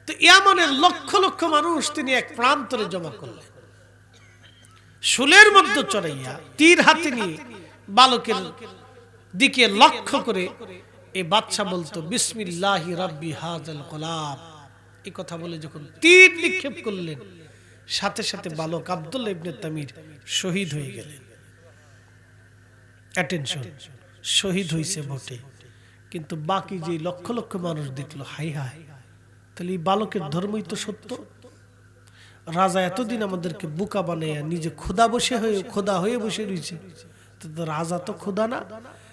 তো ইয়ামানের লক্ষ লক্ষ মানুষ তিনি এক প্রান্তরে জমা করলেন, শুলের মধ্যে চড়াইয়া তীর হাতে নিয়ে বালকের দিকে লক্ষ্য করে এই বাদশা বলতো বিসমিল্লাহি রাব্বি হাযাল গোলাম। এই কথা বলে যখন তীর নিক্ষেপ করলেন সাথে সাথে বালক আব্দুল্লাহ ইবনে তামির শহীদ হয়ে গেলেন। অ্যাটেনশন, শহীদ হইছে বটে, কিন্তু বাকি যে লক্ষ লক্ষ মানুষ দেখলো হাই হাই, তাহলে এই বালকের ধর্মই তো সত্য। রাজা এতদিন আমাদেরকে বোকা বানাইয়া নিজে খোদা হয়ে বসে রয়েছে, তো রাজা তো খোদা না,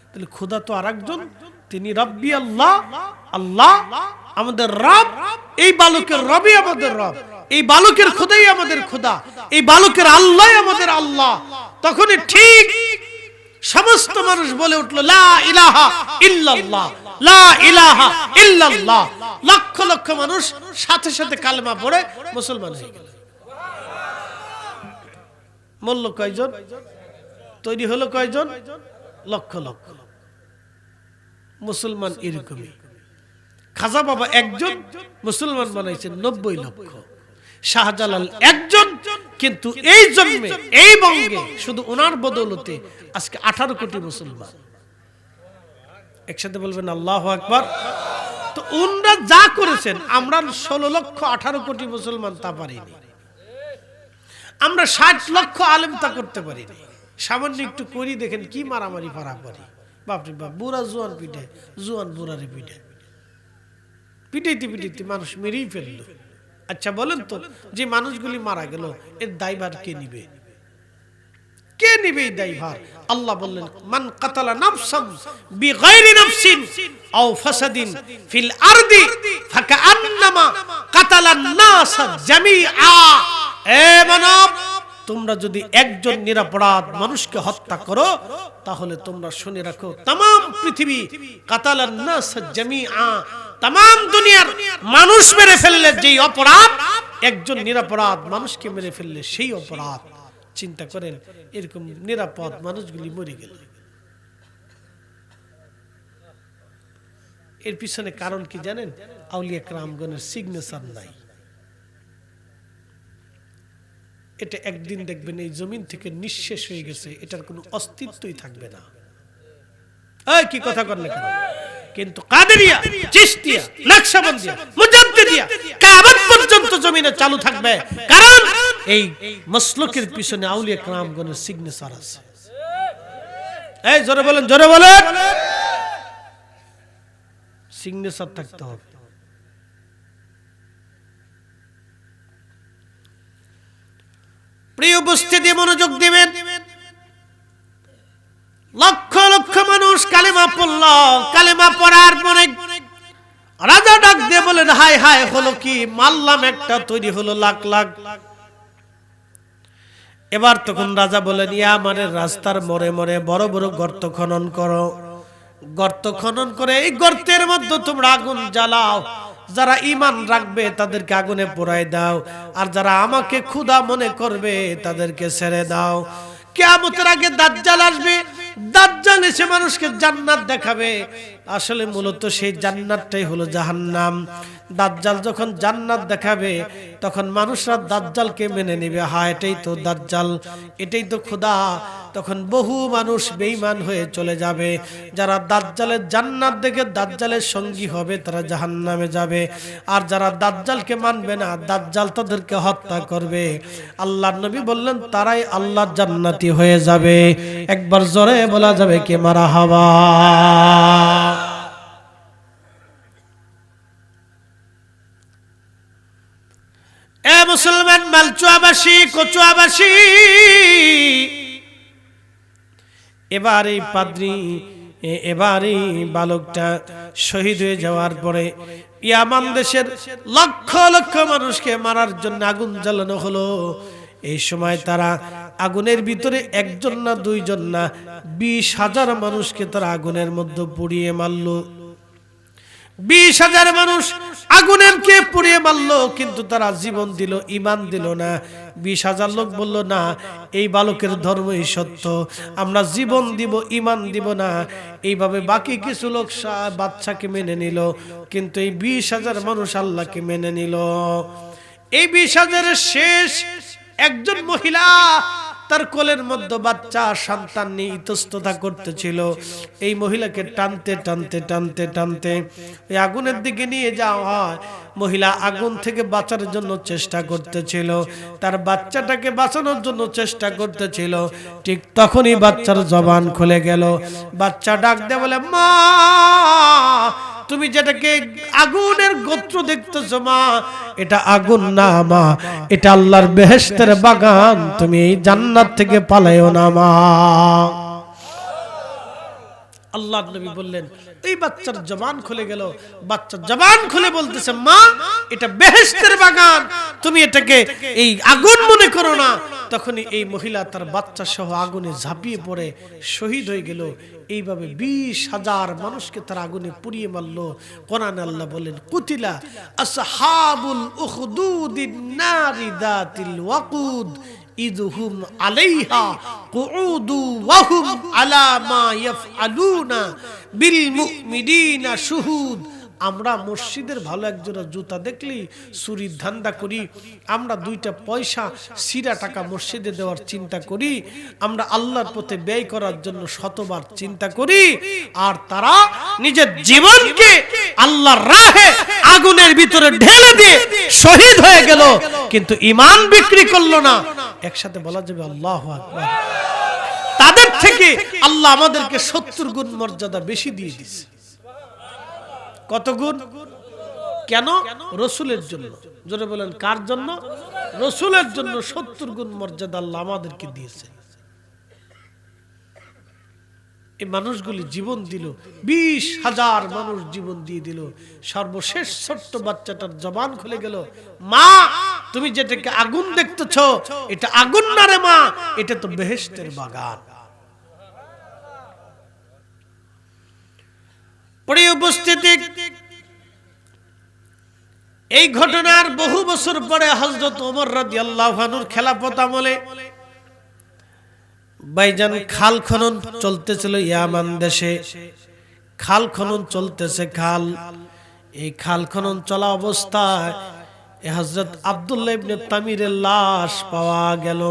তাহলে খোদা তো আরেকজন, তিনি রব্বি আল্লাহ, আল্লাহ আমাদের রব, এই বালকের রবই আমাদের রব, এই বালকের খোদাই আমাদের খোদা, এই বালকের আল্লাহ আমাদের আল্লাহ। তখনই ঠিক সমস্ত মানুষ বলে উঠলো লা ইলাহা ইল্লাল্লাহ, লা ইলাহা ইল্লাল্লাহ। লক্ষ লক্ষ মানুষ সাথে সাথে কালেমা পড়ে মুসলমান হয়ে গেল। মূল্য কয়জন? তৈরি হলো কয়জন? লক্ষ লক্ষ মুসলমান। এরকমই খাজা বাবা একজন মুসলমান বানাইছেন 90 লক্ষ, শাহজালাল একজন, কিন্তু এই জন্মে এই বঙ্গে শুধু ওনার বদৌলতে আজকে 18 কোটি মুসলমান। একসাথে বলবেন আল্লাহু আকবার। তো ওনারা যা করেছেন আমরা 16 লক্ষ 18 কোটি মুসলমান তা পারিনি, আমরা 60 লক্ষ আলেম তা করতে পারিনি। সামান্য একটু করি দেখেন কি মারামারি পারাপারি, বাপরে বাপ, বুড়া জোয়ান পিঠে, জোয়ান বুড়ারে পিঠে, পিটাইতে পিটাইতে মানুষ মেরেই ফেললো। আচ্ছা বলেন তো, যে মানুষগুলি মারা গেল এর দায়ভার কে নিবে? কে নিবে এই দায়ভার? আল্লাহ বললেন মান কাতালা নাফসান বিগাইরি নাফসিন আও ফাসাদিন ফিল আরদি ফাকান্নামা কাতালান নাস জামিআ। এ মানব, তোমরা যদি একজন নিরপরাধ মানুষকে হত্যা করো তাহলে তোমরা শুনে রাখো তাম পৃথিবী কাতালান নাস জামিআ, তাম দুনিয়ার মানুষ মেরে ফেললে যেই অপরাধ, একজন নিরপরাধ মানুষকে মেরে ফেললে সেই অপরাধ। চিন্তা করেন, এরকম নিরাপদ মানুষগুলি মরে গেল। এর পিছনে কারণ কি জানেন? আউলিয়া কেরামগণের সিগনেচার নাই। এটা একদিন দেখবেন এই জমিন থেকে নিঃশেষ হয়ে গেছে, এটার কোনো অস্তিত্বই থাকবে না। এই কি কথা করলে কেন? কিন্তু কাদেরিয়া, চিশতিয়া, নকশবন্দিয়া, মুজাদ্দিদিয়া কিয়ামত পর্যন্ত জমিনে চালু থাকবে, কারণ এই মাসলুকের পিছনে আউলিয়া কেরামগণের সিগনেচার আছে। এই জোরে বলেন, জোরে বলেন, সিগনেচার থাকতে হবে। প্রিয় উপস্থিতি, মনোযোগ দিবেন। লক্ষ লক্ষ মানুষ কালেমা পড়ল, কালেমা পড়ার পরে রাজা ডাক দিয়ে বলেন, হায় হায়, হলো কি? মারলাম একটা, তৈরি হলো লাখ লাখ। এবার তখন রাজা বলেন, ইয়ামানের রাস্তার মোড়ে মোড়ে বড় বড় গর্ত খনন করো, গর্ত খনন করে এই গর্তের মধ্যে তোমরা আগুন জ্বালাও। যারা ঈমান রাখবে তাদেরকে আগুনে পোড়ায় দাও, আর যারা আমাকে খোদা মনে করবে তাদেরকে ছেড়ে দাও। কিয়ামতের আগে দাজ্জাল আসবে, দাজ্জাল এসে মানুষকে জান্নাত দেখাবে। আসলে মূলত সেই জান্নাতটাই হলো জাহান্নাম। দাজ্জাল যখন জান্নাত দেখাবে তখন মানুষরা দাজ্জালকে মেনে নেবে, হ্যাঁ এটাই তো দাজ্জাল, এটাই তো খোদা। তখন বহু মানুষ বেঈমান হয়ে চলে যাবে। যারা দাজ্জালের জান্নাত দেখে দাজ্জালের সঙ্গী হবে তারা জাহান্নামে যাবে, আর যারা দাজ্জালকে মানবে না দাজ্জাল তাদেরকে হত্যা করবে। আল্লাহর নবী বললেন তারাই আল্লাহর জান্নাতি হয়ে যাবে। একবার জোরে বলা যাবে কি মারহাবা। এ মুসলমান মালচুয়াবাসী, কচুয়াবাসী, এবার এই পাদ্রী, এবার এই বালকটা শহীদ হয়ে যাওয়ার পরে ইয়ামান দেশের লক্ষ লক্ষ মানুষকে মারার জন্য আগুন জ্বালানো হলো। এই সময় তারা আগুনের ভিতরে একজন না দুইজন না 20,000 মানুষকে তারা আগুনের মধ্যে পুড়িয়ে মারলো। 20,000 মানুষ আগুনের কে পুড়িয়ে মারলো, কিন্তু তারা জীবন দিল, ঈমান দিল না। 20,000 লোক বলল না, এই বালকের ধর্মই সত্য, আমরা জীবন দিব, ঈমান দিব না। এইভাবে বাকি কিছু লোক বাদশাকে মেনে নিল, কিন্তু এই 20,000 মানুষ আল্লাহকে মেনে নিল। এই 20,000-এর শেষ একজন মহিলা তার কোলের মধ্যে বাচ্চা সন্তান নিয়ে ইতস্ততা করতেছিল। এই মহিলাকে টানতে টানতে টানতে টানতে এই আগুনের দিকে নিয়ে যাওয়া হয়। মহিলা আগুন থেকে বাঁচার জন্য চেষ্টা করতেছিল, তার বাচ্চাটাকে বাঁচানোর জন্য চেষ্টা করতেছিল। ঠিক তখনই বাচ্চার জবান খুলে গেল। বাচ্চা ডাক দিয়ে বলে, মা, তুমি যেটাকে আগুনের গোত্র দেখতেছো মা, এটা আগুন না মা, এটা আল্লাহর বেহেশতের বাগান, তুমি এই জান্নাত থেকে পালাইও না মা। আল্লাহর নবী বললেন, এই বাচ্চার জবান খুলে গেল। বাচ্চার জবান খুলে বলতেছে, মা, এটা বেহেশতের বাগান, তুমি এটাকে এই আগুন মনে করো না। তখনই এই মহিলা তার বাচ্চা সহ আগুনে ঝাঁপিয়ে পড়ে শহীদ হয়ে গেল। এইভাবে 20,000 মানুষকে তার আগুনে পুড়িয়ে মারলো। কোরআনে আল্লাহ বলেন, কুতিলা আসহাবুল উখদুদিন নারি যাতিল ওয়াকুদ ইযহুম আলাইহা কুউদু ওয়া হুম আলা মা ইয়াফআলুনা বিল মুমিনিনা শুহুদ। আমরা মসজিদের ভালো একজোড়া জুতা দেখলি চুরির ধান্দা করি, আমরা 2টা পয়সা সিরা টাকা মসজিদে দেওয়ার চিন্তা করি, আমরা আল্লাহর পথে ব্যয় করার জন্য শতবার চিন্তা করি, আর তারা নিজের জীবনকে আল্লাহর রাহে আগুনের ভিতরে ঢেলে দিয়ে শহীদ হয়ে গেল, কিন্তু ঈমান বিক্রি করলো না। একসাথে বলা যাবে আল্লাহু আকবার। তাদের থেকে আল্লাহ আমাদেরকে 70 গুণ মর্যাদা বেশি দিয়ে দিয়েছে। কত গুণ? কেন? রসুলের জন্য। জোরে বলেন, কার জন্য? রসুলের জন্য 70 গুণ মর্যাদা আল্লাহ আমাদেরকে দিয়েছে। এই মানুষগুলি জীবন দিল, 20,000 মানুষ জীবন দিয়ে দিল। সর্বশেষ ছোট্ট বাচ্চাটার জবান খুলে গেল, মা, তুমি যেটাকে আগুন দেখতেছো এটা আগুন না রে মা, এটা তো বেহেশতের বাগান। প্রিয় উপস্থিতি, এই ঘটনার বহু বছর পরে হযরত ওমর রাদিয়াল্লাহু আনহুর খেলাফত আমলে ভাইজান খাল খনন চলতেছিল ইয়ামান দেশে। খাল খনন চলতেছে, এই খাল খনন চলা অবস্থায় হযরত আব্দুল্লাহ ইবনে তামিরের লাশ পাওয়া গেল।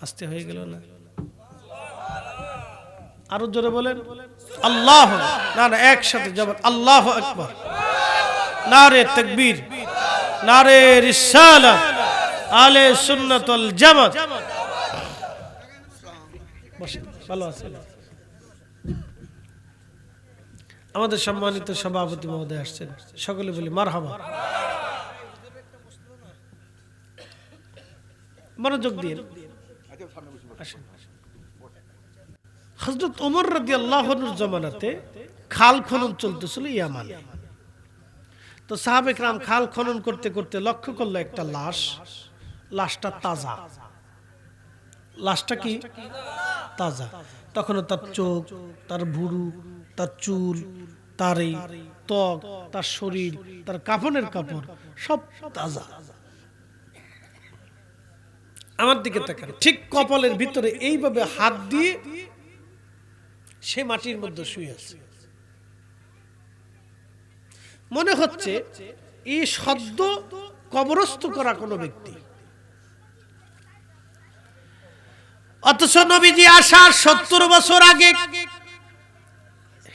আস্তে হয়ে গেল না? আরো জোরে বলেন আল্লাহ। না না, একসাথে জবান আল্লাহু আকবার। নারে তাকবীর, নারে রিসালাত, আলে সুন্নাত ওয়াল জামাত। ভালো আছেন? আমাদের সম্মানিত সভাপতি মহোদয় আসছেন, সকলে বলি মারহাবা। মনোযোগ দিয়ে আসেন। হযরত ওমর রাদিয়াল্লাহু আনহুর জামানাতে খাল খনন চলতেছিল ইয়ামানে। তো সাহাবে کرام খাল খনন করতে করতে লক্ষ্য করলো একটা লাশ। লাশটা তাজা। লাশটা কি তাজা? তখন তার চোখ, তার ভুরু, তার চুল, তার এই ত্বক, তার শরীর, তার কাফনের কাপড় সব তাজা। আমার দিকে তাকান, ঠিক কপালের ভিতরে এইভাবে হাত দিয়ে সে মাটির মধ্যে শুয়ে আছে। মনে হচ্ছে এই সদ্য কবরস্থ করা কোনো ব্যক্তি। অথচ নবীজি আসার 70 বছর আগে,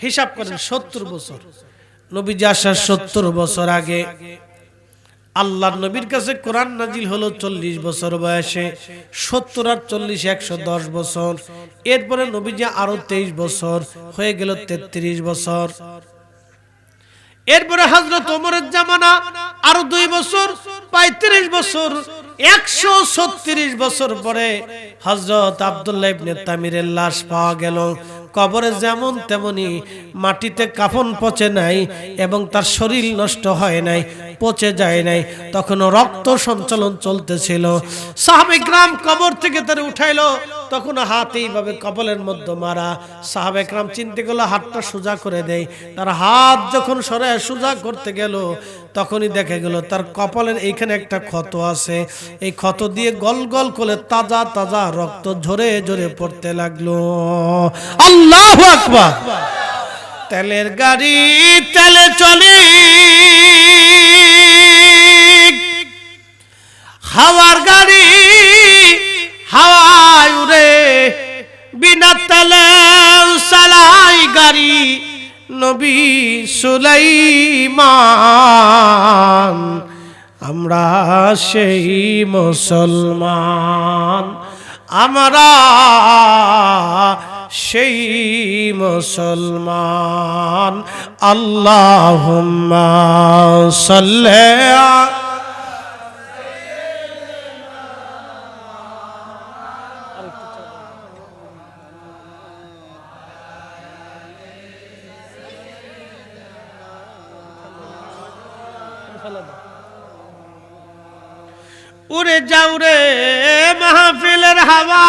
হিসাব করেন 70 বছর, নবীজি আসার 70 বছর আগে আল্লাহর নবীর কাছে কোরআন নাজিল হলো 40 বছর বয়সে। 70 আর 40 110 বছর। এরপরে নবীজি আরো 23 বছর হয়ে গেল 33 বছর। এরপরে হযরত ওমরের জামানা আরো 2 বছর 35 বছর। 136 বছর পরে হযরত আব্দুল্লাহ ইবনে তামিরের লাশ পাওয়া গেল। কবরে যেমন তেমনি, মাটিতে কাফন পচে নাই এবং তার শরীর নষ্ট হয় নাই, পচে যায় নাই, তখন রক্ত সঞ্চালন চলতেছিল। সাহাবে کرام কবর থেকে তারে উঠাইলো, তখন হাত এইভাবে কপালের মধ্যে মারা। সাহাবে کرام চিন্তা করলো হাতটা সোজা করে দেয়। তার হাত যখন সরায় সোজা করতে গেল, তখনই দেখা গেল তার কপালের এইখানে একটা ক্ষত আছে। এই ক্ষত দিয়ে গল গল করে তাজা তাজা রক্ত ঝরে ঝরে পড়তে লাগলো। আল্লাহু আকবার। তেলের গাড়ি তেলে চলে, হাওয়ার গাড়ি হাওয়ায় উড়ে, বিনা তেলে চালাই গাড়ি নবী সুলাইমান। আমরা সেই মুসলমান, আমরা সেই মুসলমান। আল্লাহুম্মা সাল্লি উড়ে যাও রে মাহফিলের হাওয়া,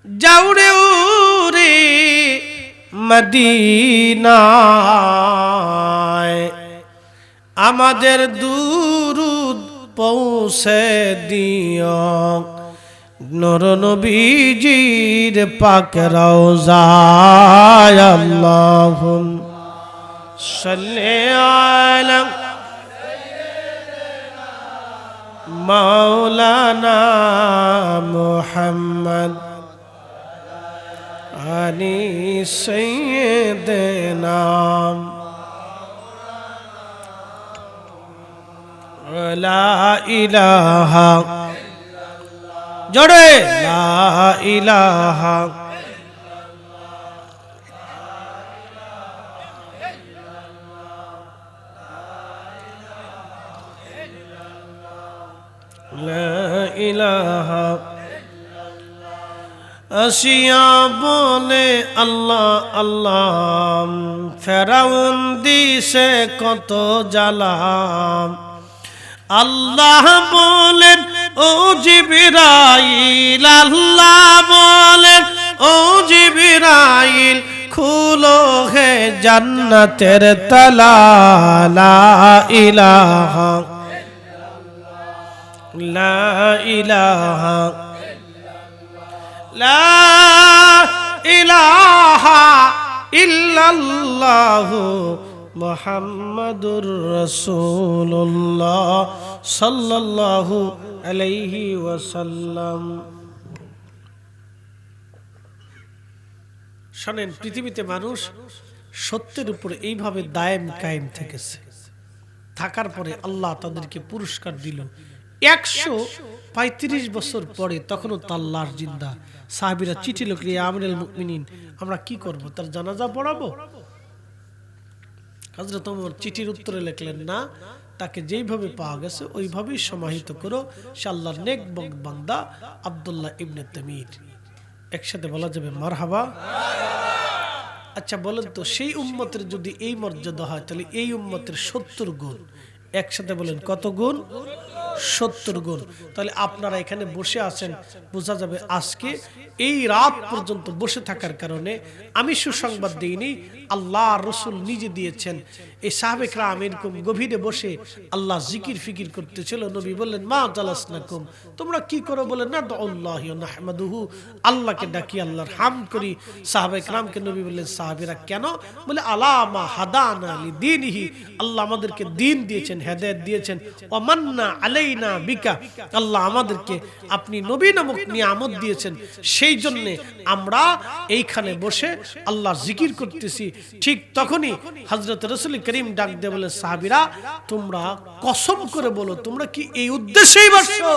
যাও রে উড়ে মদিনায়, আমাদের দুরুদ পৌঁছে দিও নূর নবীজির পাক রওজায়। আল্লাহুম্মা সাল্লি আলা মাওলানা মুহাম্মদ আলি সাইয়্যিদিনা লা ইলাহা, জোরে লা ইলাহা লা ইলাহা আসিয়া বলে আল্লাহ আল্লাহ, ফেরাউন দিছে কত জ্বালা। আল্লাহ বলেন ও জিবরাইল, আল্লাহ বলেন ও জিবরাইল, খুলো হে জান্নাতের তালা। লা ইলাহা লা ইলাহা লা ইলাহা ইল্লাল্লাহু মুহাম্মাদুর রাসূলুল্লাহ সাল্লাল্লাহু আলাইহি ওয়াসাল্লাম। শোনেন, পৃথিবীতে মানুষ সত্যের উপরে এইভাবে দায়েম কায়েম থেকেছে, থাকার পরে আল্লাহ তাদেরকে পুরস্কার দিল। 135 বছর পরে তখনও তার লাশ জিন্দা। সাহাবীরা চিঠি লিখল, ইয়া আমিরুল মুমিনিন, আমরা কি করব, তার জানাজা পড়াবো? হযরত ওমর চিঠির উত্তরে লিখলেন, না, তাকে যেইভাবে পাওয়া গেছে ওইভাবেই সমাহিত করো। সে আল্লাহর নেক বান্দা আব্দুল্লাহ ইবনে তামির। একসাথে বলা যাবে মারহাবা। আচ্ছা বলেন তো, সেই উম্মতের যদি এই মর্যাদা হয়, তাহলে এই উম্মতের 70 গুণ। একসাথে বলেন কত গুণ? 70 গুণ। তাহলে আপনারা এখানে বসে আছেন, বোঝা যাবে আজকে এই রাত পর্যন্ত বসে থাকার কারণে আমি সুসংবাদ দিইনি, আল্লাহ রসুল নিজে দিয়েছেন। এই সাহাবে কেরাম এরকম গভীরে বসে আল্লাহ জিকির ফিকির করতেছিল। নবী বললেন, মা জালাসনাকুম, তোমরা কি করো? বলেন, না আল্লাহি ওয়া নাহমাদুহু, আল্লাহকে ডাকি, আল্লাহর হামদ করি। সাহাবে কেরামকে নবী বললেন, সাহাবীরা কেন? বলে, আলামা হাদানা লিদীনিহি, আল্লাহ আমাদেরকে দ্বীন দিয়েছেন, হেদায়েত দিয়েছেন। ওয়া মান্না আলাইনা বিকা, আল্লাহ আমাদেরকে আপনি নবী নামক নিয়ামত দিয়েছেন, সেই জন্য আমরা এইখানে বসে আল্লাহ জিকির করতেছি। ঠিক তখনই হযরত রাসূল করিম ডাক দিয়ে বলে, সাহাবীরা তোমরা কসম করে বলো, তোমরা কি এই উদ্দেশ্যেই বসছো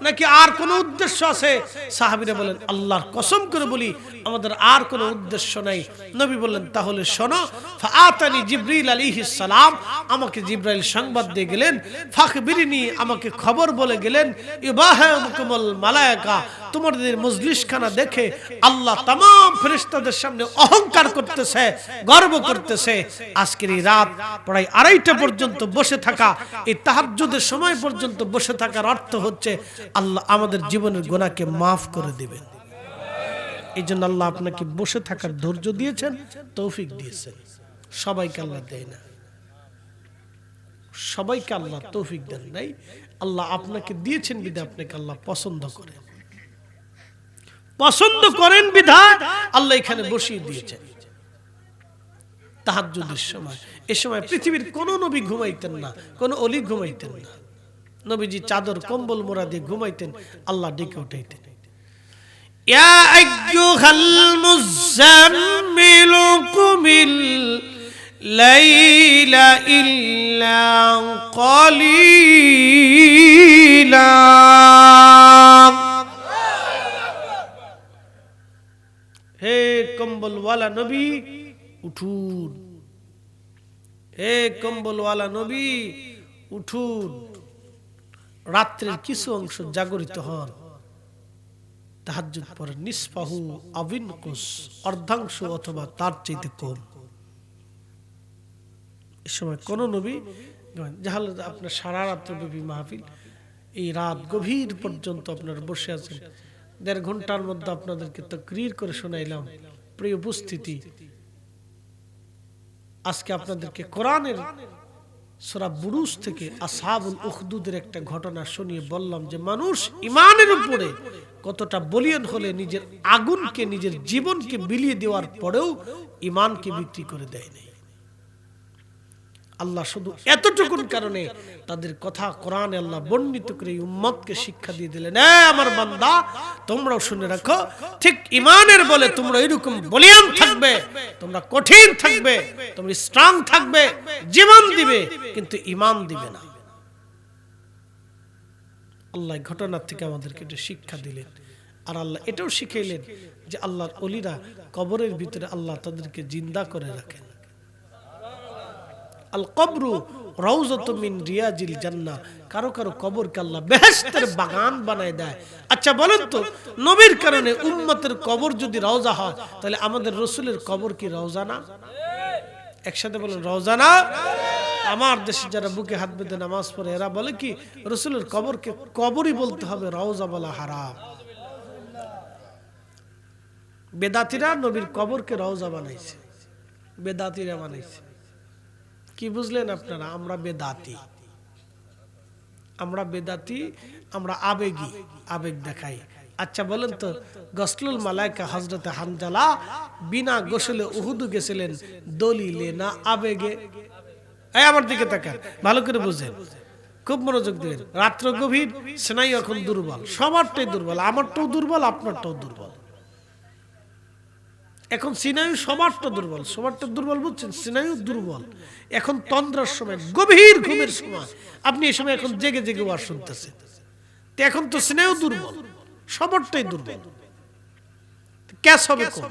নাকি আর কোনো উদ্দেশ্য আছে? সাহাবীরা বলেন, আল্লাহর কসম করে বলি, আমাদের আর কোনো উদ্দেশ্য নাই। নবী বললেন, তাহলে শোনো। ফাআতানি জিবরিল আলাইহিস সালাম, আমাকে জিবরাইল সংবাদ দিয়ে গেলেন। ফাখবিরনি, আমাকে খবর বলে গেলেন। ইবাহাকুমুল মালায়েকা, তোমাদের মজলিসখানা দেখে আল্লাহ तमाम ফেরেশতাদের সামনে অহংকার করতেছে, গর্ব করতেছে। আজকের এই রাত প্রায় 2:30 পর্যন্ত বসে থাকা, এই তাহাজ্জুদের সময় পর্যন্ত বসে থাকার অর্থ হচ্ছে আল্লাহ আমাদের জীবনের গুনাহকে মাফ করে দিবেন। এই জন্য আল্লাহ আপনাকে বসে থাকার ধৈর্য দিয়েছেন, তৌফিক দিয়েছেন। সবাইকে আল্লাহ দেয় না, সবাইকে আল্লাহ তৌফিক দেন নাই। আল্লাহ আপনাকে দিয়েছেন বিধায় আপনাকে আল্লাহ পছন্দ করেন, পছন্দ করেন বিধায় আল্লাহ এখানে বসিয়ে দিয়েছেন তাহাজ্জুদের সময়। এই সময় পৃথিবীর কোন নবী ঘুমাইতেন না, কোন ওলি ঘুমাইতেন না। নবীজি চাদর কম্বল মোড়া দিয়ে ঘুমাইতেন, আল্লাহ ডেকে উঠাইতেন, ইয়া আইয়ুহাল মুযাম্মিলু কুমিল লাইলা ইল্লা ক্বালিলা। হে কম্বলওয়ালা নবী উঠুন, হে কম্বলওয়ালা নবী উঠুন। রাত্রের কিছু অংশ জাগরিত হন, তাহাজ্জুদ পড়েন। নিসফাহু আবিনকুস, অর্ধাংশ অথবা তার চাইতে কম। এই সময় কোন নবী যাহলে আপনার সারা রাত্রব্যাপী মাহফিল, এই রাত গভীর পর্যন্ত আপনারা বসে আছেন। 1.5 ঘন্টার মধ্যে আপনাদেরকে তাকরীর করে শোনাইলাম। প্রিয় উপস্থিতি, আজকে আপনাদেরকে কোরআনের সূরা বুরুজ থেকে আসহাবুল উখদুদের একটা ঘটনা শুনিয়ে বললাম যে মানুষ ঈমানের উপরে কতটা বলিয়ান হলে নিজের আগুনকে, নিজের জীবনকে বিলিয়ে দেওয়ার পরেও ঈমানকে বিক্রি করে দেয় না। আল্লাহ শুধু এতটুকুন কারণে তাদের কথা কোরআনে আল্লাহ বর্ণিত করে এই উম্মতকে শিক্ষা দিয়ে দিলেন, আমার বান্দা তোমরাও শুনে রাখো, ঠিক ঈমানের বলে তোমরা এরকম বলিয়ান থাকবে, তোমরা কঠিন থাকবে, তোমরা স্ট্রং থাকবে, জীবন দিবে, কিন্তু ঈমান দিবে না। আল্লাহ ঘটনা থেকে আমাদেরকে এটা শিক্ষা দিলেন। আর আল্লাহ এটাও শিখাইলেন যে আল্লাহর ওলিরা কবরের ভিতরে আল্লাহ তাদেরকে জিন্দা করে রাখেন। আল কবরু রাউযাতুম মিন রিয়াজিল জান্নাহ, কারো কারো কবরকে আল্লাহ বেহেশতের বাগান বানায় দেয়। আচ্ছা বলেন তো, নবীর কারণে উম্মতের কবর যদি রওজা হয়, তাহলে আমাদের রাসূলের কবর কি রওজা না? একসাথে বলেন, রওজা না? আমার দেশে যারা বুকে হাত বেঁধে নামাজ পড়ে এরা বলে কি রাসূলের কবরকে কবরই বলতে হবে, রওজা বলা হারাম। বেদাতীরা নবীর কবরকে রওজা বানাইছে, বেদাতীরা বানাইছে। কি বুঝলেন আপনারা? আমরা বেদাতি, আমরা বেদাতি, আমরা আবেগী, আবেগ দেখাই। আচ্ছা বলেন তো, গসলুল মালাইকা হযরতে হানজালা বিনা গোসলে উহুদ গেছিলেন দলিলে না আবেগে? এই আমার দিকে তাকান, ভালো করে বুঝেন, খুব মনোযোগ দিবেন। রাত্র গভীর, স্নায়ু এখন দুর্বল, সবারটাই দুর্বল, আমারটাও দুর্বল, আপনারটাও দুর্বল। এখন স্নায়ু সবারটা দুর্বল, সবারটা দুর্বল, বুঝছেন? স্নায়ু দুর্বল। এখন তন্দ্রার সময়, গভীর ঘুমের সময়, আপনি এই সময় এখন জেগে জেগে ওয়াজ শুনতেছেন, তো এখন তো স্নায়ু দুর্বল, সবারটাই দুর্বল, ক্যাশ হবে কম।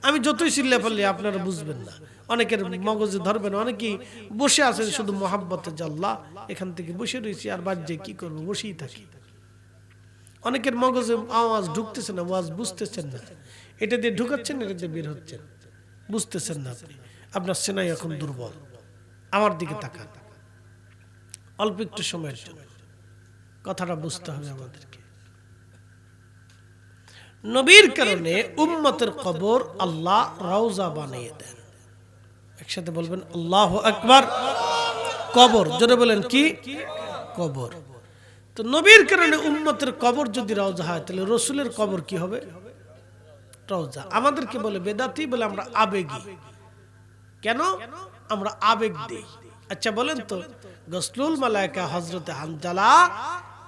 আমি যতই চিল্লা পারলে আপনারা বুঝবেন না, অনেকের মগজে ধরবেন, অনেকেই বসে আছেন শুধু মহাব্বতে, জাল্লাহ এখান থেকে বসে রয়েছি আর বাজ্যে কি করবো, বসেই থাকি। অনেকের মগজে আওয়াজ ঢুকতেছে না, ওয়াজ বুঝতেছেন না, এটা দিয়ে ঢুকাচ্ছেন, এটা দিয়ে বের হচ্ছেন, বুঝতেছেন না আপনি, আপনার সেনাই এখন দুর্বল। আমার দিকে তাকান, অল্প একটু সময়ের জন্য কথাটা বুঝতে হবে আমাদেরকে। নবীর কারণে উম্মতের কবর আল্লাহ রওজা বানিয়ে দেন। একসাথে বলবেন আল্লাহু আকবার। কবর, জোরে বলেন কি? কবর। তো নবীর কারণে উম্মতের কবর যদি রওজা হয়, তাহলে রাসূলের কবর কি হবে? রওজা। আমাদেরকে বলে বেদাতি, বলে আমরা আবেগী। কেন? আমরা আবেগ দেই। আচ্ছা বলেন তো, গসলুল মালাইকা হযরতে হানজালা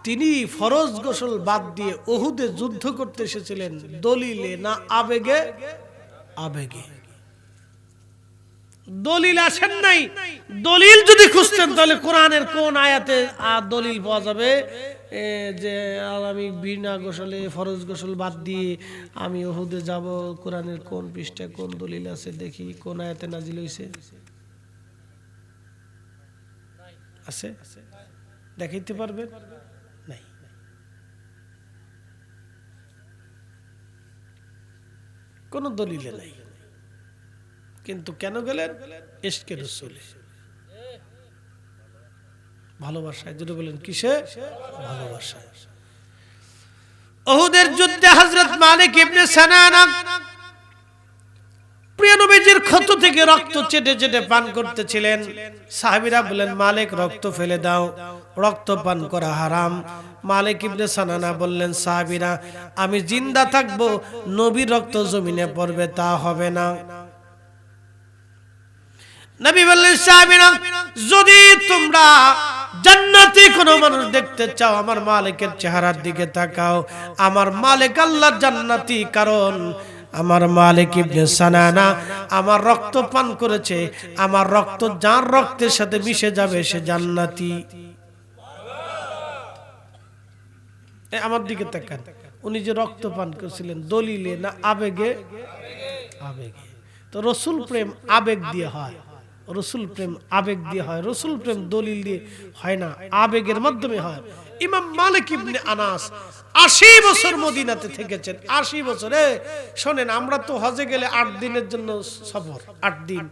তিনি ফরজ গোসল বাদ দিয়ে উহুদে যুদ্ধ করতে এসেছিলেন দলিলে না আবেগে? আবেগে। দলিল আসেন নাই। দলিল যদি খুঁজতেন তাহলে কোরআনের কোন আয়াতে দলিল পাওয়া যাবে যে আমি বিনা গোসলে ফরজ গোসল বাদ দিয়ে আমি উহুদে যাব? কোরআনের কোন পৃষ্ঠায় কোন দলিল আছে দেখি, কোন আয়াতে নাজিল হইছে? আছে? দেখাইতে পারবেন? নাই। কোন দলিলে নাই। কিন্তু কেন গেলেন? ইশকে রাসূলে, ভালোবাসায়। যদি বলেন কিসে? ভালোবাসায়। উহুদের যুদ্ধে হযরত মালিক ইবনে সানানা প্রিয় নবীজির ক্ষত থেকে রক্ত চেটে চেটে পান করতেছিলেন। সাহাবীরা বলেন, মালিক রক্ত ফেলে দাও, রক্ত পান করা হারাম। মালিক ইবনে সানানা বললেন, সাহাবীরা আমি জিন্দা থাকবো, নবীর রক্ত জমিনে পড়বে তা হবে না। নবী বললেন, সাহাবীরা যদি তোমরা জান্নাতি কোন মানুষ দেখতে চাও, আমার মালিকের চেহারার দিকে তাকাও। আমার মালিক আল্লাহ জান্নাতি, কারণ আমার মালিক ইবনে সানানা আমার রক্ত পান করেছে, আমার রক্ত যার রক্তের সাথে মিশে যাবে সে জান্নাতি। আমার দিকে তাকান, উনি যে রক্ত পান করেছিলেন দলিলে না আবেগে? আবেগে। তো রাসূল প্রেম আবেগ দিয়ে হয়, রাসূল প্রেম আবেগ দিয়ে হয়, রাসূল প্রেম দলিল দিয়ে হয় না, আবেগের মাধ্যমে হয়। ইমাম মালিক ইবনে আনাস ৮০ বছর মদিনাতে থেকেছেন। ৮০ বছরে শোনেন, আমরা তো হজে গেলে ৮ দিনের জন্য সফর, ৮ দিন,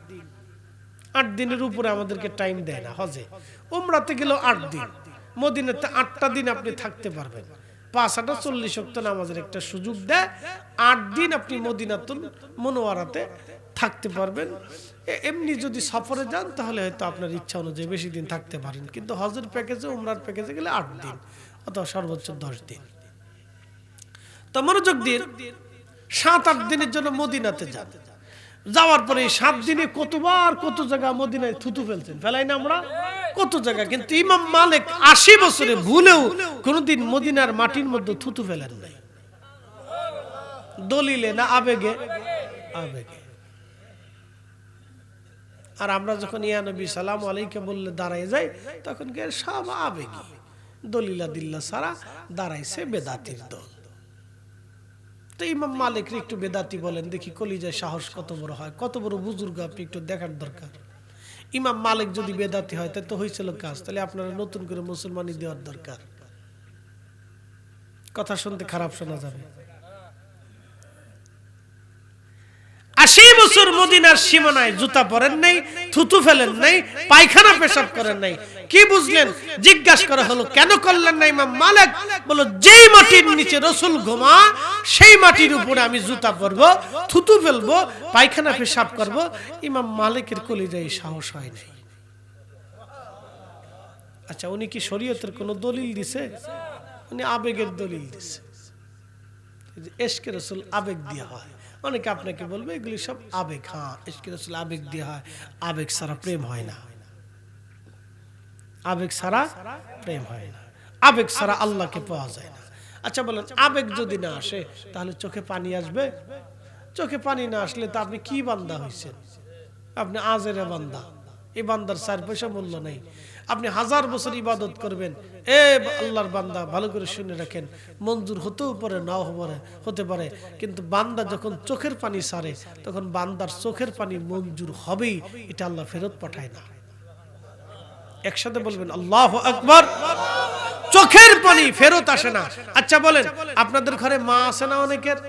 ৮ দিনের উপরে আমাদেরকে টাইম দেয় না হজে। উমরাতে গেলেও ৮ দিন, মদিনাতে ৮টা দিন আপনি থাকতে পারবেন। ৫ ৮ ৪০ ওয়াক্ত নামাজের একটা সুযোগ দেয়, ৮ দিন আপনি মদিনাতুল মুনাওয়ারাতে থাকতে পারবেন। এমনি যদি সফরে যান তাহলে হয়তো আপনার ইচ্ছা অনুযায়ী বেশি দিন থাকতে পারেন, কিন্তু হজের প্যাকেজে, উমরার প্যাকেজে গেলে ৮ দিন অথবা সর্বোচ্চ ১০ দিন। তো মনোযোগ দিন, ৭ ৮ দিনের জন্য মদিনাতে যান। যাওয়ার পরে ৭ দিনে কতবার কত জায়গা মদিনায় থুতু ফেলছেন, ফেলাই না আমরা কত জায়গা। কিন্তু ইমাম মালিক ৮০ বছরে ভুলেও কোনোদিন মদিনার মাটির মধ্যে থুতু ফেলেন নাই। দলিলে না আবেগে? আবেগে। আর আমরা যখন ইয়া নবী সালাম আলাইকে বললে দাঁড়ায় যাই, তখন কে সব আবেগী, দলিলা দিল্লা সারা দাঁড়াইছে বেদাতির দল। তো ইমাম মালিক একটু বেদাতি বলেন দেখি, কলিজায় সাহস কত বড় হয়, কত বড় বুজুর্গ, আপনি একটু দেখার দরকার। ইমাম মালিক যদি বেদাতি হয় তাহলে তো হয়েছিল কাজ, তাহলে আপনারা নতুন করে মুসলমানি দেওয়ার দরকার। কথা শুনতে খারাপ শোনা যাবে। 80 বছর মদিনার সীমানায় জুতা পরেন নাই, থুতু ফেলেন নাই, পায়খানা পেশাব করেন নাই, কি বুঝলেন? জিজ্ঞাসা করা হলো কেন করলেন না? ইমাম মালিক বলল, যেই মাটির নিচে রাসূল ঘুমা সেই মাটির উপরে আমি জুতা পরবো, থুতু ফেলবো, পায়খানা পেশাব করব। ইমাম মালিকের কলিজায় সাহস হয় নাই। আচ্ছা, উনি কি শরীয়তের কোন দলিল দিছে? উনি আবেগের দলিল দিছে। ইশকে রাসূল আবেগ দিয়ে হয়। অনেকে আপনাকে বলবে এগুলি সব আবেগ। হ্যাঁ, ইশকে রাসূল আবেগ দিয়ে হয়। আবেগ ছাড়া প্রেম হয় না। আবেগ ছাড়া প্রেম হয় না। আবেগ ছাড়া আল্লাহকে পাওয়া যায় না। আচ্ছা বলেন, আবেগ যদি না আসে তাহলে চোখে পানি আসবে? চোখে পানি না আসলে তো আপনি কি বান্দা হইছেন? আপনি আজের বান্দা। এই বান্দার 4 পয়সা মূল্য নাই। আপনি 1000 বছর ইবাদত করবেন, এ আল্লাহর বান্দা ভালো করে শুনে রাখেন, মঞ্জুর হতেও পারে নাও হতে পারে, কিন্তু বান্দা যখন চোখের পানি ছাড়ে তখন বান্দার চোখের পানি মঞ্জুর হবেই, এটা আল্লাহ ফেরত পাঠায় না। একসাথে বলবেন আল্লাহু আকবার। চোখের পানি ফেরত আসে না। আচ্ছা বলেন, আপনাদের ঘরে মা আছে না অনেকের?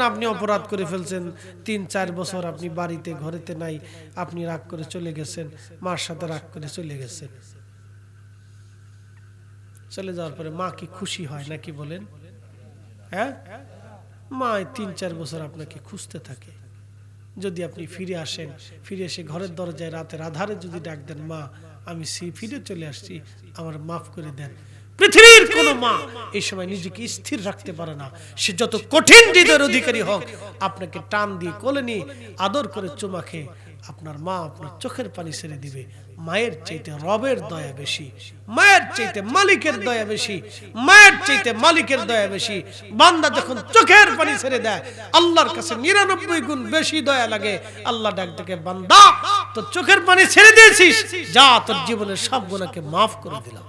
আপনি অপরাধ করে ফেলছেন, 3-4 বছর আপনি বাড়িতে ঘরেতে নাই, আপনি রাগ করে চলে গেছেন, মার সাথে রাগ করে চলে গেছেন। চলে যাওয়ার পরে মা কি খুশি হয় নাকি বলেন? হ্যাঁ, মা 3-4 বছর আপনাকে খুঁজতে থাকে। যদি আপনি ফিরে আসেন, ফিরে এসে ঘরের দরজায় রাতের আধারে যদি ডাক দেন, মা আমি ফিরে চলে আসছি, আমার মাফ করে দেন, পৃথিবীর কোন মা এই সময় নিজেকে স্থির রাখতে পারে না। সে যত কঠিন হৃদয়ের অধিকারী হোক, আপনাকে টান দিয়ে কোলে নিয়ে আদর করে চুমা খেয়ে আপনার মা আপনার চোখের পানি ছেড়ে দিবে। মায়ের চাইতে রবের দয়া বেশি, মায়ের চাইতে মালিকের দয়া বেশি, মায়ের চাইতে মালিকের দয়া বেশি। বান্দা যখন চোখের পানি ছেড়ে দেয়, আল্লাহর কাছে 99 গুণ বেশি দয়া লাগে। আল্লাহ ডাক দেখে, বান্দা তোর চোখের পানি ছেড়ে দিয়েছিস, যা তোর জীবনের সব গুনাহকে মাফ করে দিলাম।